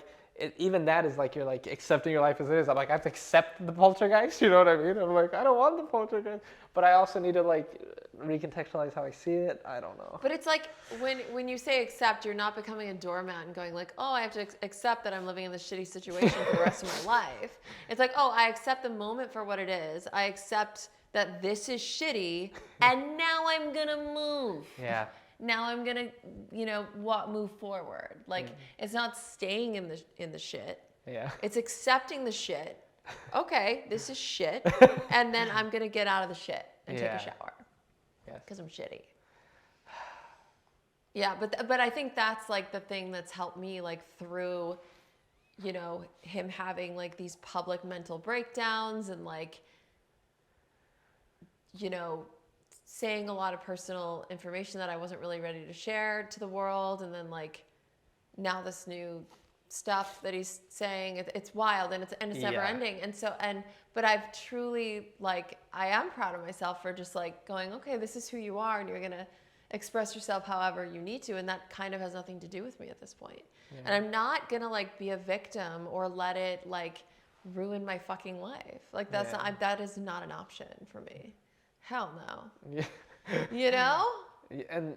even that is like, you're like accepting your life as it is. I'm like, I have to accept the poltergeist, you know what I mean? I'm like, I don't want the poltergeist. But I also need to like recontextualize how I see it. I don't know.
But it's like, when you say accept, you're not becoming a doormat and going like, oh, I have to accept that I'm living in this shitty situation for the rest of my life. It's like, oh, I accept the moment for what it is. I accept that this is shitty, and now I'm gonna move.
Yeah.
Now I'm gonna, move forward. Like it's not staying in the shit.
Yeah.
It's accepting the shit. Okay, this is shit, and then I'm gonna get out of the shit and take a shower.
Yes.
Because I'm shitty. Yeah, but I think that's like the thing that's helped me like through, him having like these public mental breakdowns and like, saying a lot of personal information that I wasn't really ready to share to the world. And then like now this new stuff that he's saying, it's wild and it's never ending. And so, but I've truly like, I am proud of myself for just like going, okay, this is who you are and you're going to express yourself however you need to. And that kind of has nothing to do with me at this point. Yeah. And I'm not going to like be a victim or let it like ruin my fucking life. Like that's not, that is not an option for me. Hell no. Yeah.
And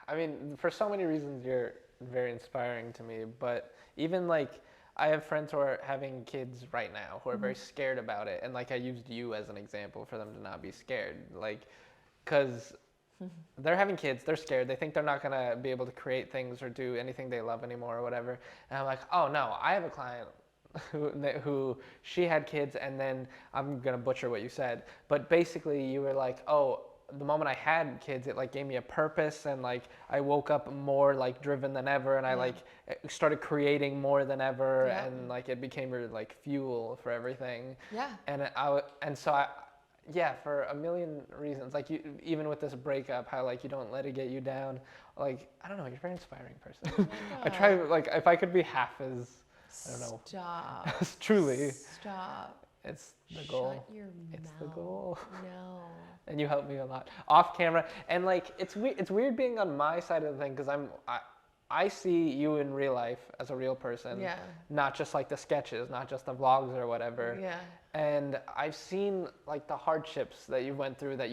I mean, for so many reasons, you're very inspiring to me. But even like, I have friends who are having kids right now who are very scared about it. And like, I used you as an example for them to not be scared. Like, because they're having kids, they're scared. They think they're not going to be able to create things or do anything they love anymore or whatever. And I'm like, oh no, I have a client who she had kids, and then I'm gonna butcher what you said, but basically you were like, oh, the moment I had kids, it like gave me a purpose, and like I woke up more like driven than ever, and I like started creating more than ever, and like it became like fuel for everything. Yeah, for a million reasons, like you, even with this breakup, how like you don't let it get you down. Like I don't know, you're a very inspiring person. I try, like, if I could be half as, I don't know.
Stop.
Truly.
Stop.
It's the goal.
Shut your
It's
mouth.
the goal.
No.
And you help me a lot off camera. And like, it's weird being on my side of the thing, because I see you in real life as a real person.
Yeah.
Not just like the sketches, not just the vlogs or whatever.
Yeah.
And I've seen like the hardships that you went through, that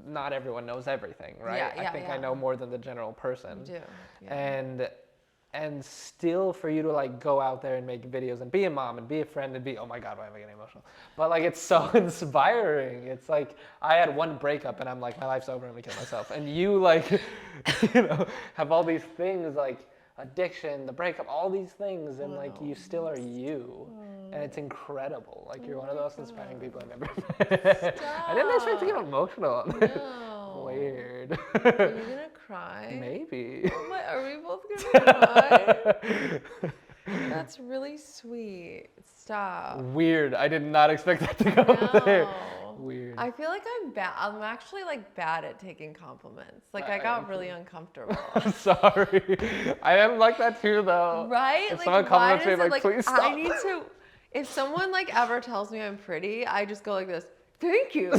not everyone knows everything, right?
Yeah,
I think I know more than the general person.
You do. Yeah.
And and still for you to like go out there and make videos and be a mom and be a friend and be, oh my God, why am I getting emotional? But like it's so inspiring. It's like I had one breakup and I'm like, my life's over, I'm gonna kill myself. And you like, have all these things like addiction, the breakup, all these things, and like you still are you. And it's incredible. Like you're one of the most inspiring people I've ever met. I didn't expect to get emotional on this.
No.
Weird.
Are you gonna cry?
Maybe.
Are we both gonna cry? That's really sweet. Stop.
Weird. I did not expect that to go there. Weird.
I feel like I'm bad. I'm actually like bad at taking compliments. Like I
I
got
am
really uncomfortable.
Sorry. I am like that too, though.
Right?
If
Like
someone
why
compliments
does
me,
it
like, please stop.
I need to. If someone like ever tells me I'm pretty, I just go like this. Thank you.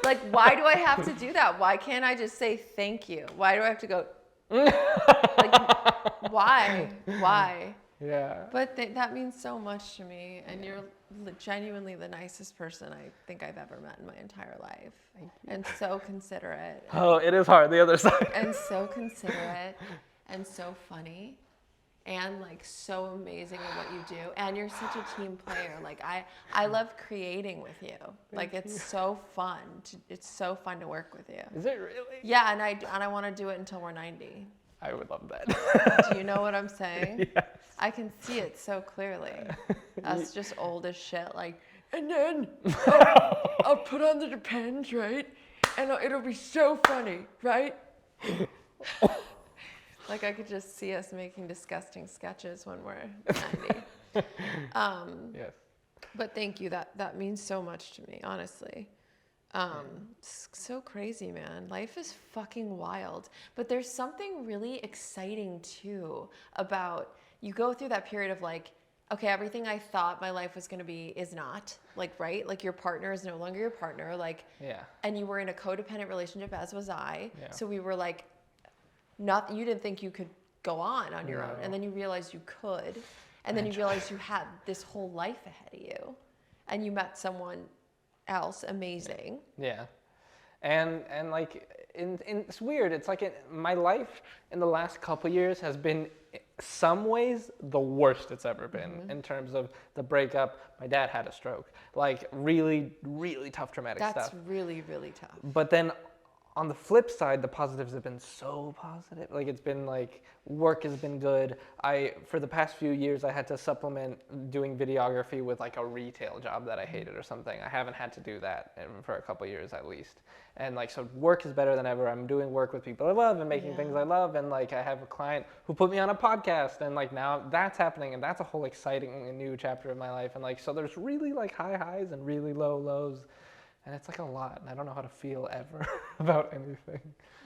Like why do I have to do that? Why can't I just say thank you? Why do I have to go? Like why? Why?
Yeah.
But that means so much to me, and you're genuinely the nicest person I think I've ever met in my entire life. And so considerate.
Oh, it is hard. The other side.
And so considerate, and so funny, and like so amazing at what you do. And you're such a team player. Like I love creating with you. Like it's so fun. It's so fun to work with you.
Is it really?
Yeah, and I want to do it until we're 90.
I would love that.
Do you know what I'm saying?
Yes.
I can see it so clearly. That's just old as shit. Like, and then I'll put on the Depends, right? And it'll be so funny, right? Like I could just see us making disgusting sketches when we're 90.
Yes.
But thank you. That means so much to me, honestly. It's so crazy, man. Life is fucking wild. But there's something really exciting too about you go through that period of like, okay, everything I thought my life was going to be is not, like, right? Like your partner is no longer your partner, like,
Yeah.
and you were in a codependent relationship, as was I.
Yeah.
So we were like, you didn't think you could go on your own. And then you realized you could. And then you realized you had this whole life ahead of you. And you met someone else amazing.
Yeah. And like it's weird. It's like my life in the last couple years has been some ways the worst it's ever been in terms of the breakup. My dad had a stroke. Like really, really tough traumatic stuff.
That's really, really tough.
But then on the flip side, the positives have been so positive. Like it's been like work has been good. For the past few years, I had to supplement doing videography with like a retail job that I hated or something. I haven't had to do that for a couple of years at least. And like, so work is better than ever. I'm doing work with people I love and making things I love. And like, I have a client who put me on a podcast and like now that's happening. And that's a whole exciting new chapter of my life. And like, so there's really like high highs and really low lows. And it's like a lot, and I don't know how to feel ever about anything.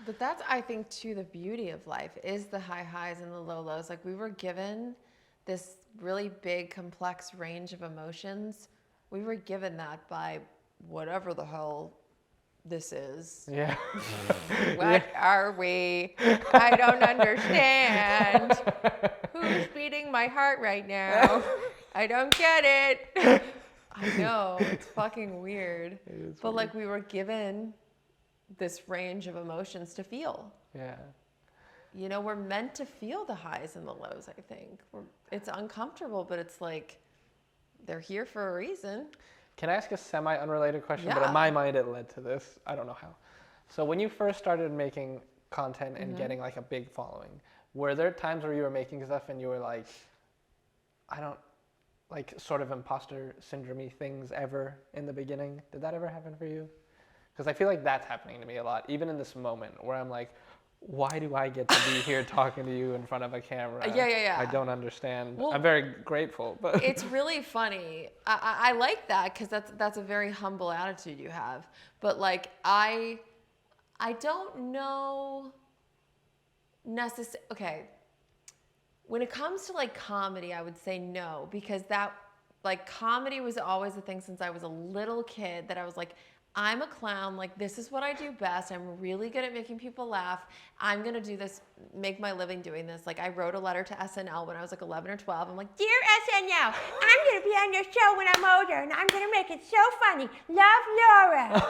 But that's, I think, too, the beauty of life is the high highs and the low lows. Like we were given this really big, complex range of emotions. We were given that by whatever the hell this is.
Yeah.
What are we? I don't understand. Who's beating my heart right now? I don't get it. I know, it's fucking weird.
It is
but
weird.
like we were given this range of emotions to feel.
Yeah.
You know, we're meant to feel the highs and the lows, I think. It's uncomfortable, but it's like they're here for a reason.
Can I ask a semi-unrelated question? But
Yeah.
in my mind, it led to this. I don't know how. So when you first started making content and getting like a big following, were there times where you were making stuff and you were like, like sort of imposter syndrome-y things ever in the beginning? Did that ever happen for you? Because I feel like that's happening to me a lot, even in this moment where I'm like, why do I get to be here talking to you in front of a camera?
Yeah.
I don't understand.
Well,
I'm very grateful, but
it's really funny. I like that because that's a very humble attitude you have. But like I don't know necessarily. Okay, when it comes to like comedy, I would say no, because that like comedy was always a thing since I was a little kid that I was like, I'm a clown. Like, this is what I do best. I'm really good at making people laugh. I'm going to do this, make my living doing this. Like, I wrote a letter to SNL when I was like 11 or 12. I'm like, dear SNL, I'm going to be on your show when I'm older, and I'm going to make it so funny. Love, Laura.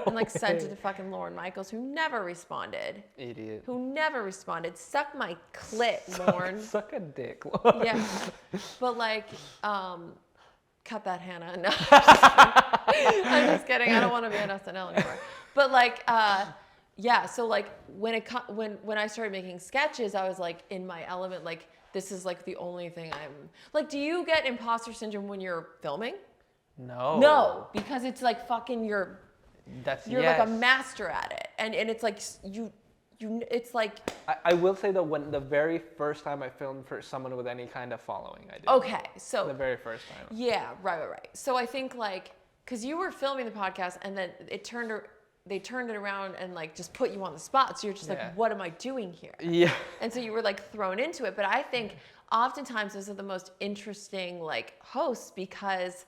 And like sent it to fucking Lorne Michaels, who never responded.
Idiot.
Who never responded. Suck my clit, Lorne.
Suck a dick, Lorne.
Yeah. But like, cut that, Hannah. No, I'm just kidding. I don't want to be on SNL anymore. But like, yeah. So like, when I started making sketches, I was like in my element. Like, this is like the only thing I'm like. Do you get imposter syndrome when you're filming?
No.
No, because it's like fucking you're
That's
like
yes.
a master at it, and it's like you. It's like.
I will say that when the very first time I filmed for someone with any kind of following, I did.
Okay, so
The very first time.
yeah, right. So I think like, cause you were filming the podcast, and then they turned it around and like just put you on the spot. So you're just
Yeah.
like, what am I doing here?
Yeah.
And so you were like thrown into it. But I think oftentimes those are the most interesting like hosts, because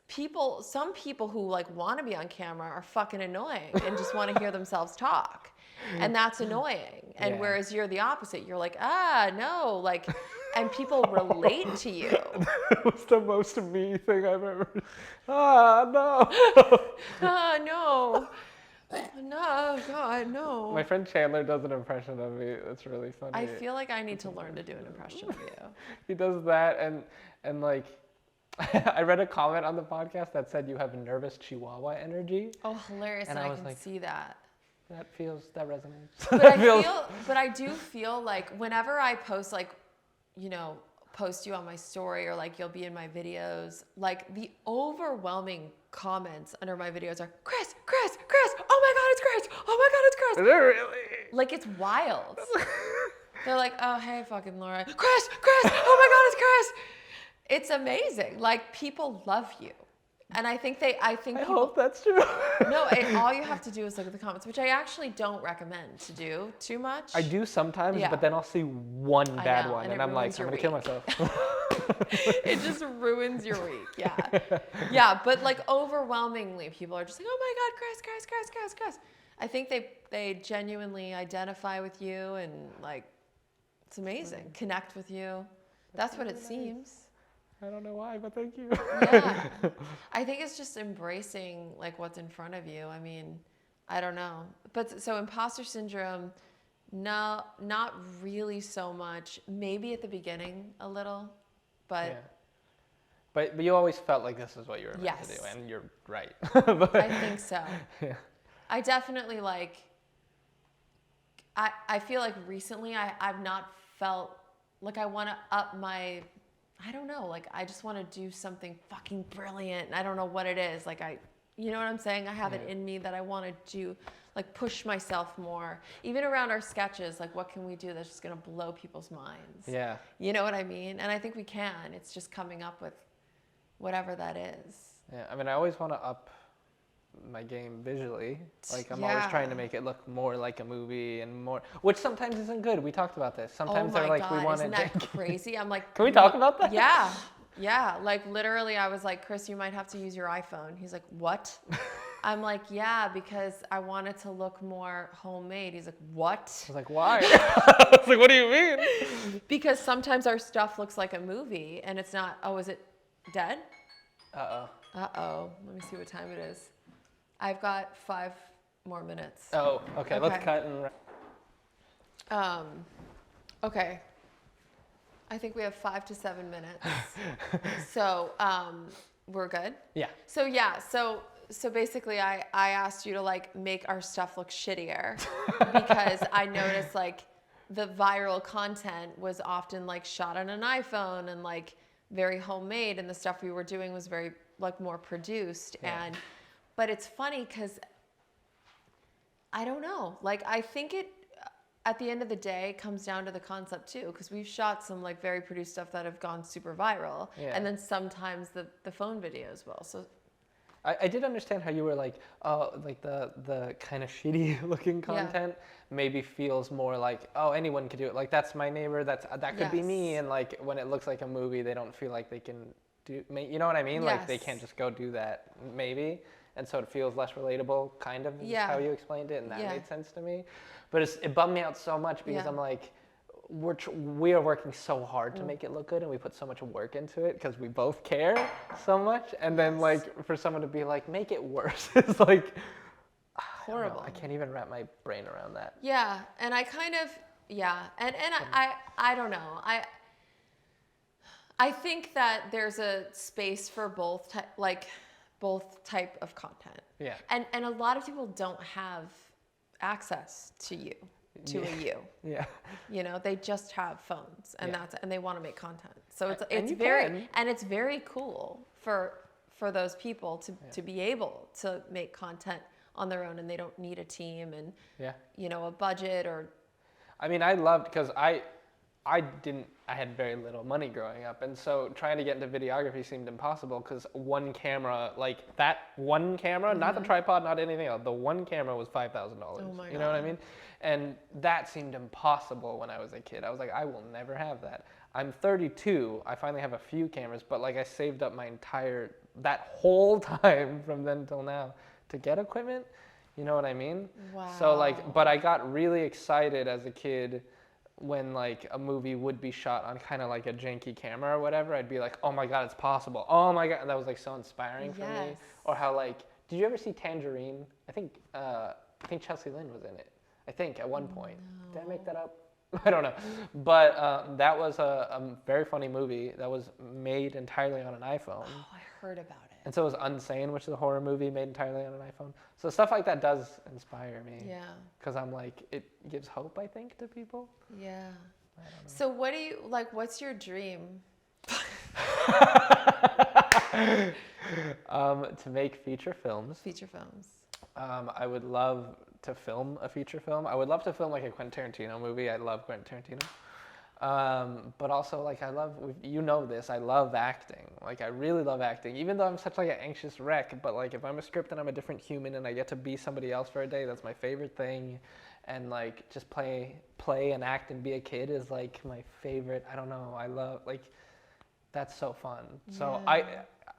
some people who like want to be on camera are fucking annoying and just want to hear themselves talk. And that's annoying. And
Yeah.
whereas you're the opposite, you're like, no, like, and people relate to you.
That was the most me thing I've ever. No.
No. No, God, no.
My friend Chandler does an impression of me. That's really funny.
I feel like I need to learn to do an impression of you.
He does that, and like, I read a comment on the podcast that said you have nervous Chihuahua energy.
Oh, hilarious!
And
And
I
I
was
can
like,
see that.
That resonates.
But I do feel like whenever I post, like, post you on my story, or like you'll be in my videos, like the overwhelming comments under my videos are, Chris, oh my God, it's Chris, oh my God, it's Chris.
Is it really?
Like, it's wild. They're like, oh, hey, fucking Laura. Chris, oh my God, it's Chris. It's amazing. Like, people love you. And I think
I
people,
hope that's true.
no, all you have to do is look at the comments, which I actually don't recommend to do too much.
I do sometimes,
Yeah.
but then I'll see one bad
know,
one,
and
and
it
I'm like,
ruins
I'm
your
gonna kill
week.
myself.
It just ruins your week. Yeah. Yeah. But like overwhelmingly, people are just like, oh my God, Chris. I think they genuinely identify with you, and like, it's amazing. Connect with you. That's what it seems.
I don't know why, but thank you.
Yeah. I think it's just embracing like what's in front of you. I mean, I don't know. But so imposter syndrome, no, not really so much. Maybe at the beginning a little, but
Yeah. But you always felt like this is what you were meant to
Yes.
do, and you're right. But,
I think so.
yeah.
I definitely like, I feel like recently I've not felt like I want to up my, I don't know, like I just want to do something fucking brilliant, and I don't know what it is. Like you know what I'm saying? I have it in me that I want to do, like push myself more. Even around our sketches, like what can we do that's just going to blow people's minds?
Yeah.
You know what I mean? And I think we can. It's just coming up with whatever that is.
Yeah. I mean, I always want to up my game visually. Like I'm always
Yeah.
trying to make it look more like a movie and more, which sometimes isn't good. We talked about this. Sometimes
Oh
they're
my
like,
God,
we want
isn't
it.
that crazy? I'm like,
Can we talk about that?
Yeah. Yeah. Like literally I was like, Chris, you might have to use your iPhone. He's like, what? I'm like, yeah, because I want it to look more homemade. He's like, what?
I was like, why? I was like, what do you mean?
Because sometimes our stuff looks like a movie and it's not. Oh, is it dead?
Uh-oh.
Uh-oh. Let me see what time it is. I've got 5 more minutes.
Oh, okay. Let's
Okay.
cut and...
Okay. I think we have 5 to 7 minutes. So, we're good?
Yeah.
So yeah, so basically I asked you to like make our stuff look shittier because I noticed like the viral content was often like shot on an iPhone and like very homemade, and the stuff we were doing was very like more produced.
Yeah.
But it's funny because I don't know, like I think it at the end of the day comes down to the concept too, because we've shot some like very produced stuff that have gone super viral,
Yeah.
and then sometimes the phone videos will. So
I did understand how you were like, like the kind of shitty looking content maybe feels more like, oh, anyone could do it. Like that's my neighbor. That could be me.
Yes.
And like when it looks like a movie, they don't feel like they can do. You know what I mean? Like they
Yes.
can't just go do that. Maybe. and so it feels less relatable, kind of, is
Yeah.
how you explained it, and that
Yeah.
made sense to me. But it bummed me out so much because
Yeah.
I'm like, we are working so hard to make it look good, and we put so much work into it because we both care so much, and then
Yes.
like for someone to be like, make it worse, it's like
Horrible.
I can't even wrap my brain around that.
Yeah, and I kind of and I don't know. I think that there's a space for both both type of content.
Yeah.
And a lot of people don't have access to you, to a you.
Yeah.
You know, they just have phones and
Yeah.
and they want to make content. So it's
And you
very
can.
and it's very cool for those people to be able to make content on their own, and they don't need a team and
Yeah.
you know, a budget or
I mean, I loved, because I had very little money growing up, and so trying to get into videography seemed impossible because one camera, like that one camera, not the tripod, not anything else, the one camera was $5,000.
Oh my
You know what I
God.
mean? And that seemed impossible when I was a kid. I was like, I will never have that. I'm 32. I finally have a few cameras, but like I saved up that whole time from then till now to get equipment. You know what I mean?
Wow.
So like, but I got really excited as a kid when like a movie would be shot on kind of like a janky camera or whatever. I'd be like, oh my God, it's possible. Oh my God. And that was like so inspiring for me.
Yes.
Or how like, did you ever see Tangerine? I think Chelsea Lynn was in it. I think at one point. Did I make that up? I don't know. But that was a very funny movie that was made entirely on an iPhone.
Oh, I heard about it.
And so was Unsane, which is a horror movie made entirely on an iPhone. So stuff like that does inspire me.
Yeah.
Because I'm like, it gives hope, I think, to people.
Yeah. So what do you like? What's your dream?
To make feature films.
Feature films.
I would love to film a feature film. I would love to film like a Quentin Tarantino movie. I love Quentin Tarantino. But also, like, I love, you know this, I love acting. Like, I really love acting, even though I'm such like an anxious wreck. But like, if I'm a script and I'm a different human and I get to be somebody else for a day, that's my favorite thing. And like, just play and act and be a kid is like my favorite. I don't know. I love, like, that's so fun. So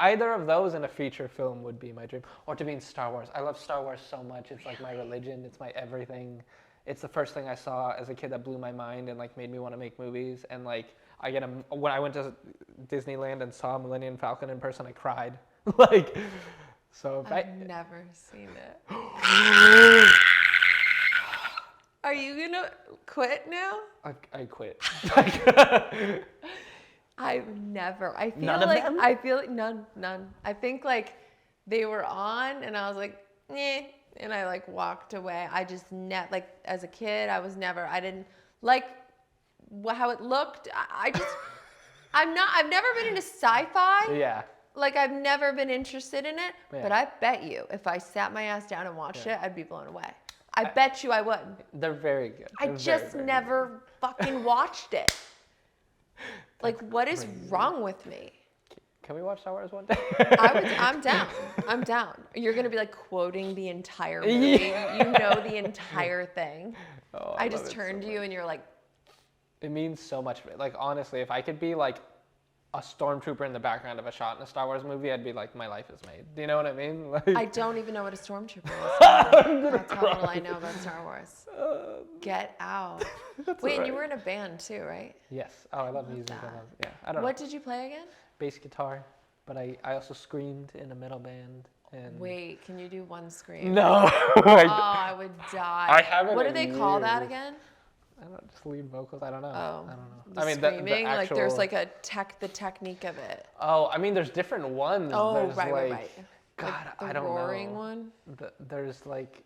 either of those in a feature film would be my dream, or to be in Star Wars. I love Star Wars so much. It's like my religion. It's my everything. It's the first thing I saw as a kid that blew my mind and like made me want to make movies. And like, when I went to Disneyland and saw Millennium Falcon in person, I cried. Like, so
I've never seen it. Are you gonna quit now?
I quit.
I've never. I feel
None of
like
them?
I feel like none. I think like they were on, and I was like, and I like walked away. I just like as a kid, I didn't like how it looked. I've never been into sci-fi.
Yeah.
Like I've never been interested in it.
Yeah.
But I bet you, if I sat my ass down and watched it, I'd be blown away. I bet you I would.
They're very good.
I
They're
just
very
never fucking watched it. Like, what is wrong with me?
Can we watch Star Wars one day?
I'm down. I'm down. You're gonna be like quoting the entire movie.
Yeah.
You know the entire thing.
Oh,
I
love
just
it so
turned to
much.
you and you're like,
It means so much. Like, honestly, if I could be like a stormtrooper in the background of a shot in a Star Wars movie, I'd be like, my life is made. Do you know what I mean? Like,
I don't even know what a stormtrooper is. That's how little I know about Star Wars. Get out. Wait, and you were in a band too, right?
Yes. Oh, I love music.
that.
I don't
What
know.
did you play again?
Bass guitar, but I also screamed in a metal band. And
Wait, can you do one scream?
No.
Oh, I would die.
I haven't
What do
in
they call that
years.
again?
I don't know, just lead vocals. I don't know.
Oh,
I don't know.
the
I mean,
screaming,
the
like there's
actual-
like the technique of it.
Oh, I mean, there's different ones.
Oh,
there's
right,
like,
right.
God,
Like the
I don't
roaring
know.
one,
There's like,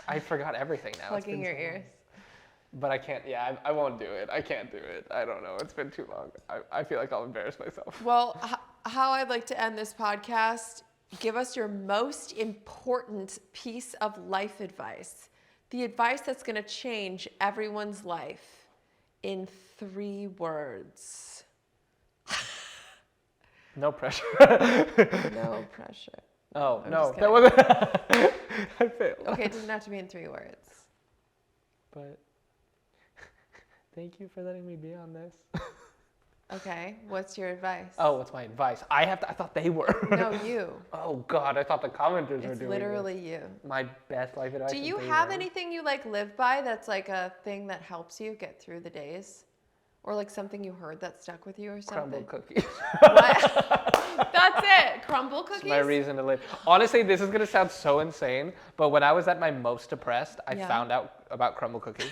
I forgot everything now. It's
plugging
been
your
so long.
ears.
But I can't. Yeah, I won't do it. I can't do it. I don't know. It's been too long. I feel like I'll embarrass myself.
Well, how I'd like to end this podcast, give us your most important piece of life advice. The advice that's going to change everyone's life in 3 words.
No pressure.
No pressure.
Oh,
I'm
no.
just
That wasn't. I failed.
Okay, it doesn't have to be in 3 words.
But thank you for letting me be on this.
Okay, what's your advice?
Oh, what's my advice? I thought they were.
No, you.
Oh God, I thought the commenters were
It's
doing
literally
this.
you.
My best life advice.
Do you
is
have
they were.
anything you like live by that's like a thing that helps you get through the days? Or like something you heard that stuck with you or something?
Crumble cookies?
What? That's it. Crumble cookies?
It's my reason to live. Honestly, this is gonna sound so insane, but when I was at my most depressed, I
Yeah.
found out about crumble cookies.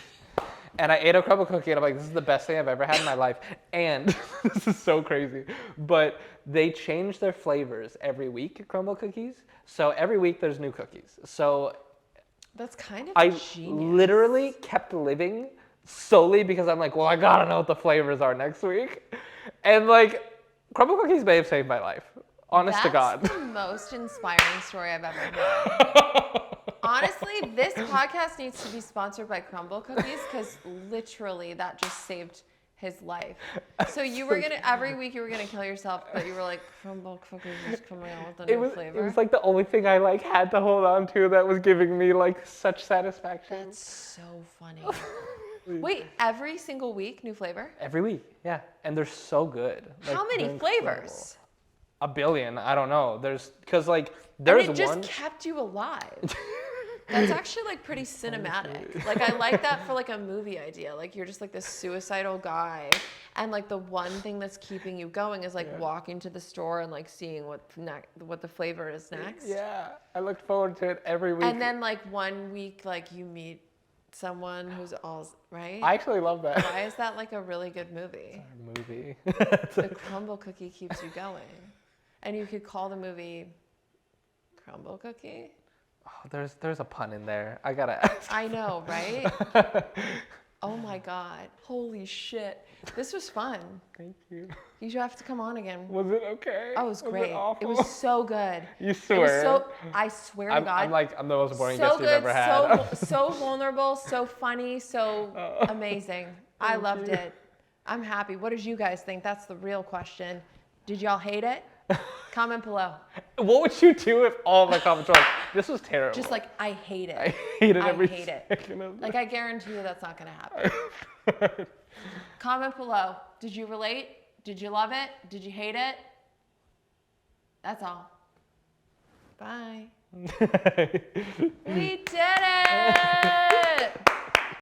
And I ate a crumble cookie and I'm like, this is the best thing I've ever had in my life. And this is so crazy, but they change their flavors every week, crumble cookies. So every week there's new cookies. So
That's kind of
I
genius.
literally kept living solely because I'm like, well, I gotta know what the flavors are next week. And like, crumble cookies may have saved my life. Honest to God.
That's the most inspiring story I've ever heard. Honestly, this podcast needs to be sponsored by Crumble Cookies because literally that just saved his life. So you were gonna every week you were gonna kill yourself, but you were like, Crumble Cookies is coming out with a new flavor.
It was like the only thing I like had to hold on to that was giving me like such satisfaction.
That's so funny. Wait, every single week, new flavor?
Every week, yeah, and they're so good. Like,
How many
they're
flavors?
incredible. A billion. I don't know. Because like
And
there's
it just
one.
kept you alive. That's actually like pretty cinematic. Like I like that for like a movie idea. Like you're just like this suicidal guy, and like the one thing that's keeping you going is like walking to the store and like seeing what the flavor is next.
Yeah, I looked forward to it every week.
And then like one week like you meet someone who's all right.
I actually love that.
Why is that like a really good movie?
Movie.
The crumble cookie keeps you going, and you could call the movie Crumble Cookie.
Oh, there's a pun in there. I gotta ask.
I know, right? Oh my God. Holy shit. This was fun.
Thank you.
You should have to come on again.
Was it okay?
Oh, it was great.
It awful?
was so good.
You
It
swear?
was so, I swear to
I'm
God.
I'm the most boring
so
guest
good,
you've ever had.
so vulnerable, so funny, so amazing. I loved it. I'm happy. What did you guys think? That's the real question. Did y'all hate it? Comment below.
What would you do if all my comments were like, this was terrible?
Just like, I hate it.
I hate it every
hate it.
second of
Like, I guarantee you that's not going to happen. Comment below. Did you relate? Did you love it? Did you hate it? That's all. Bye. We did it!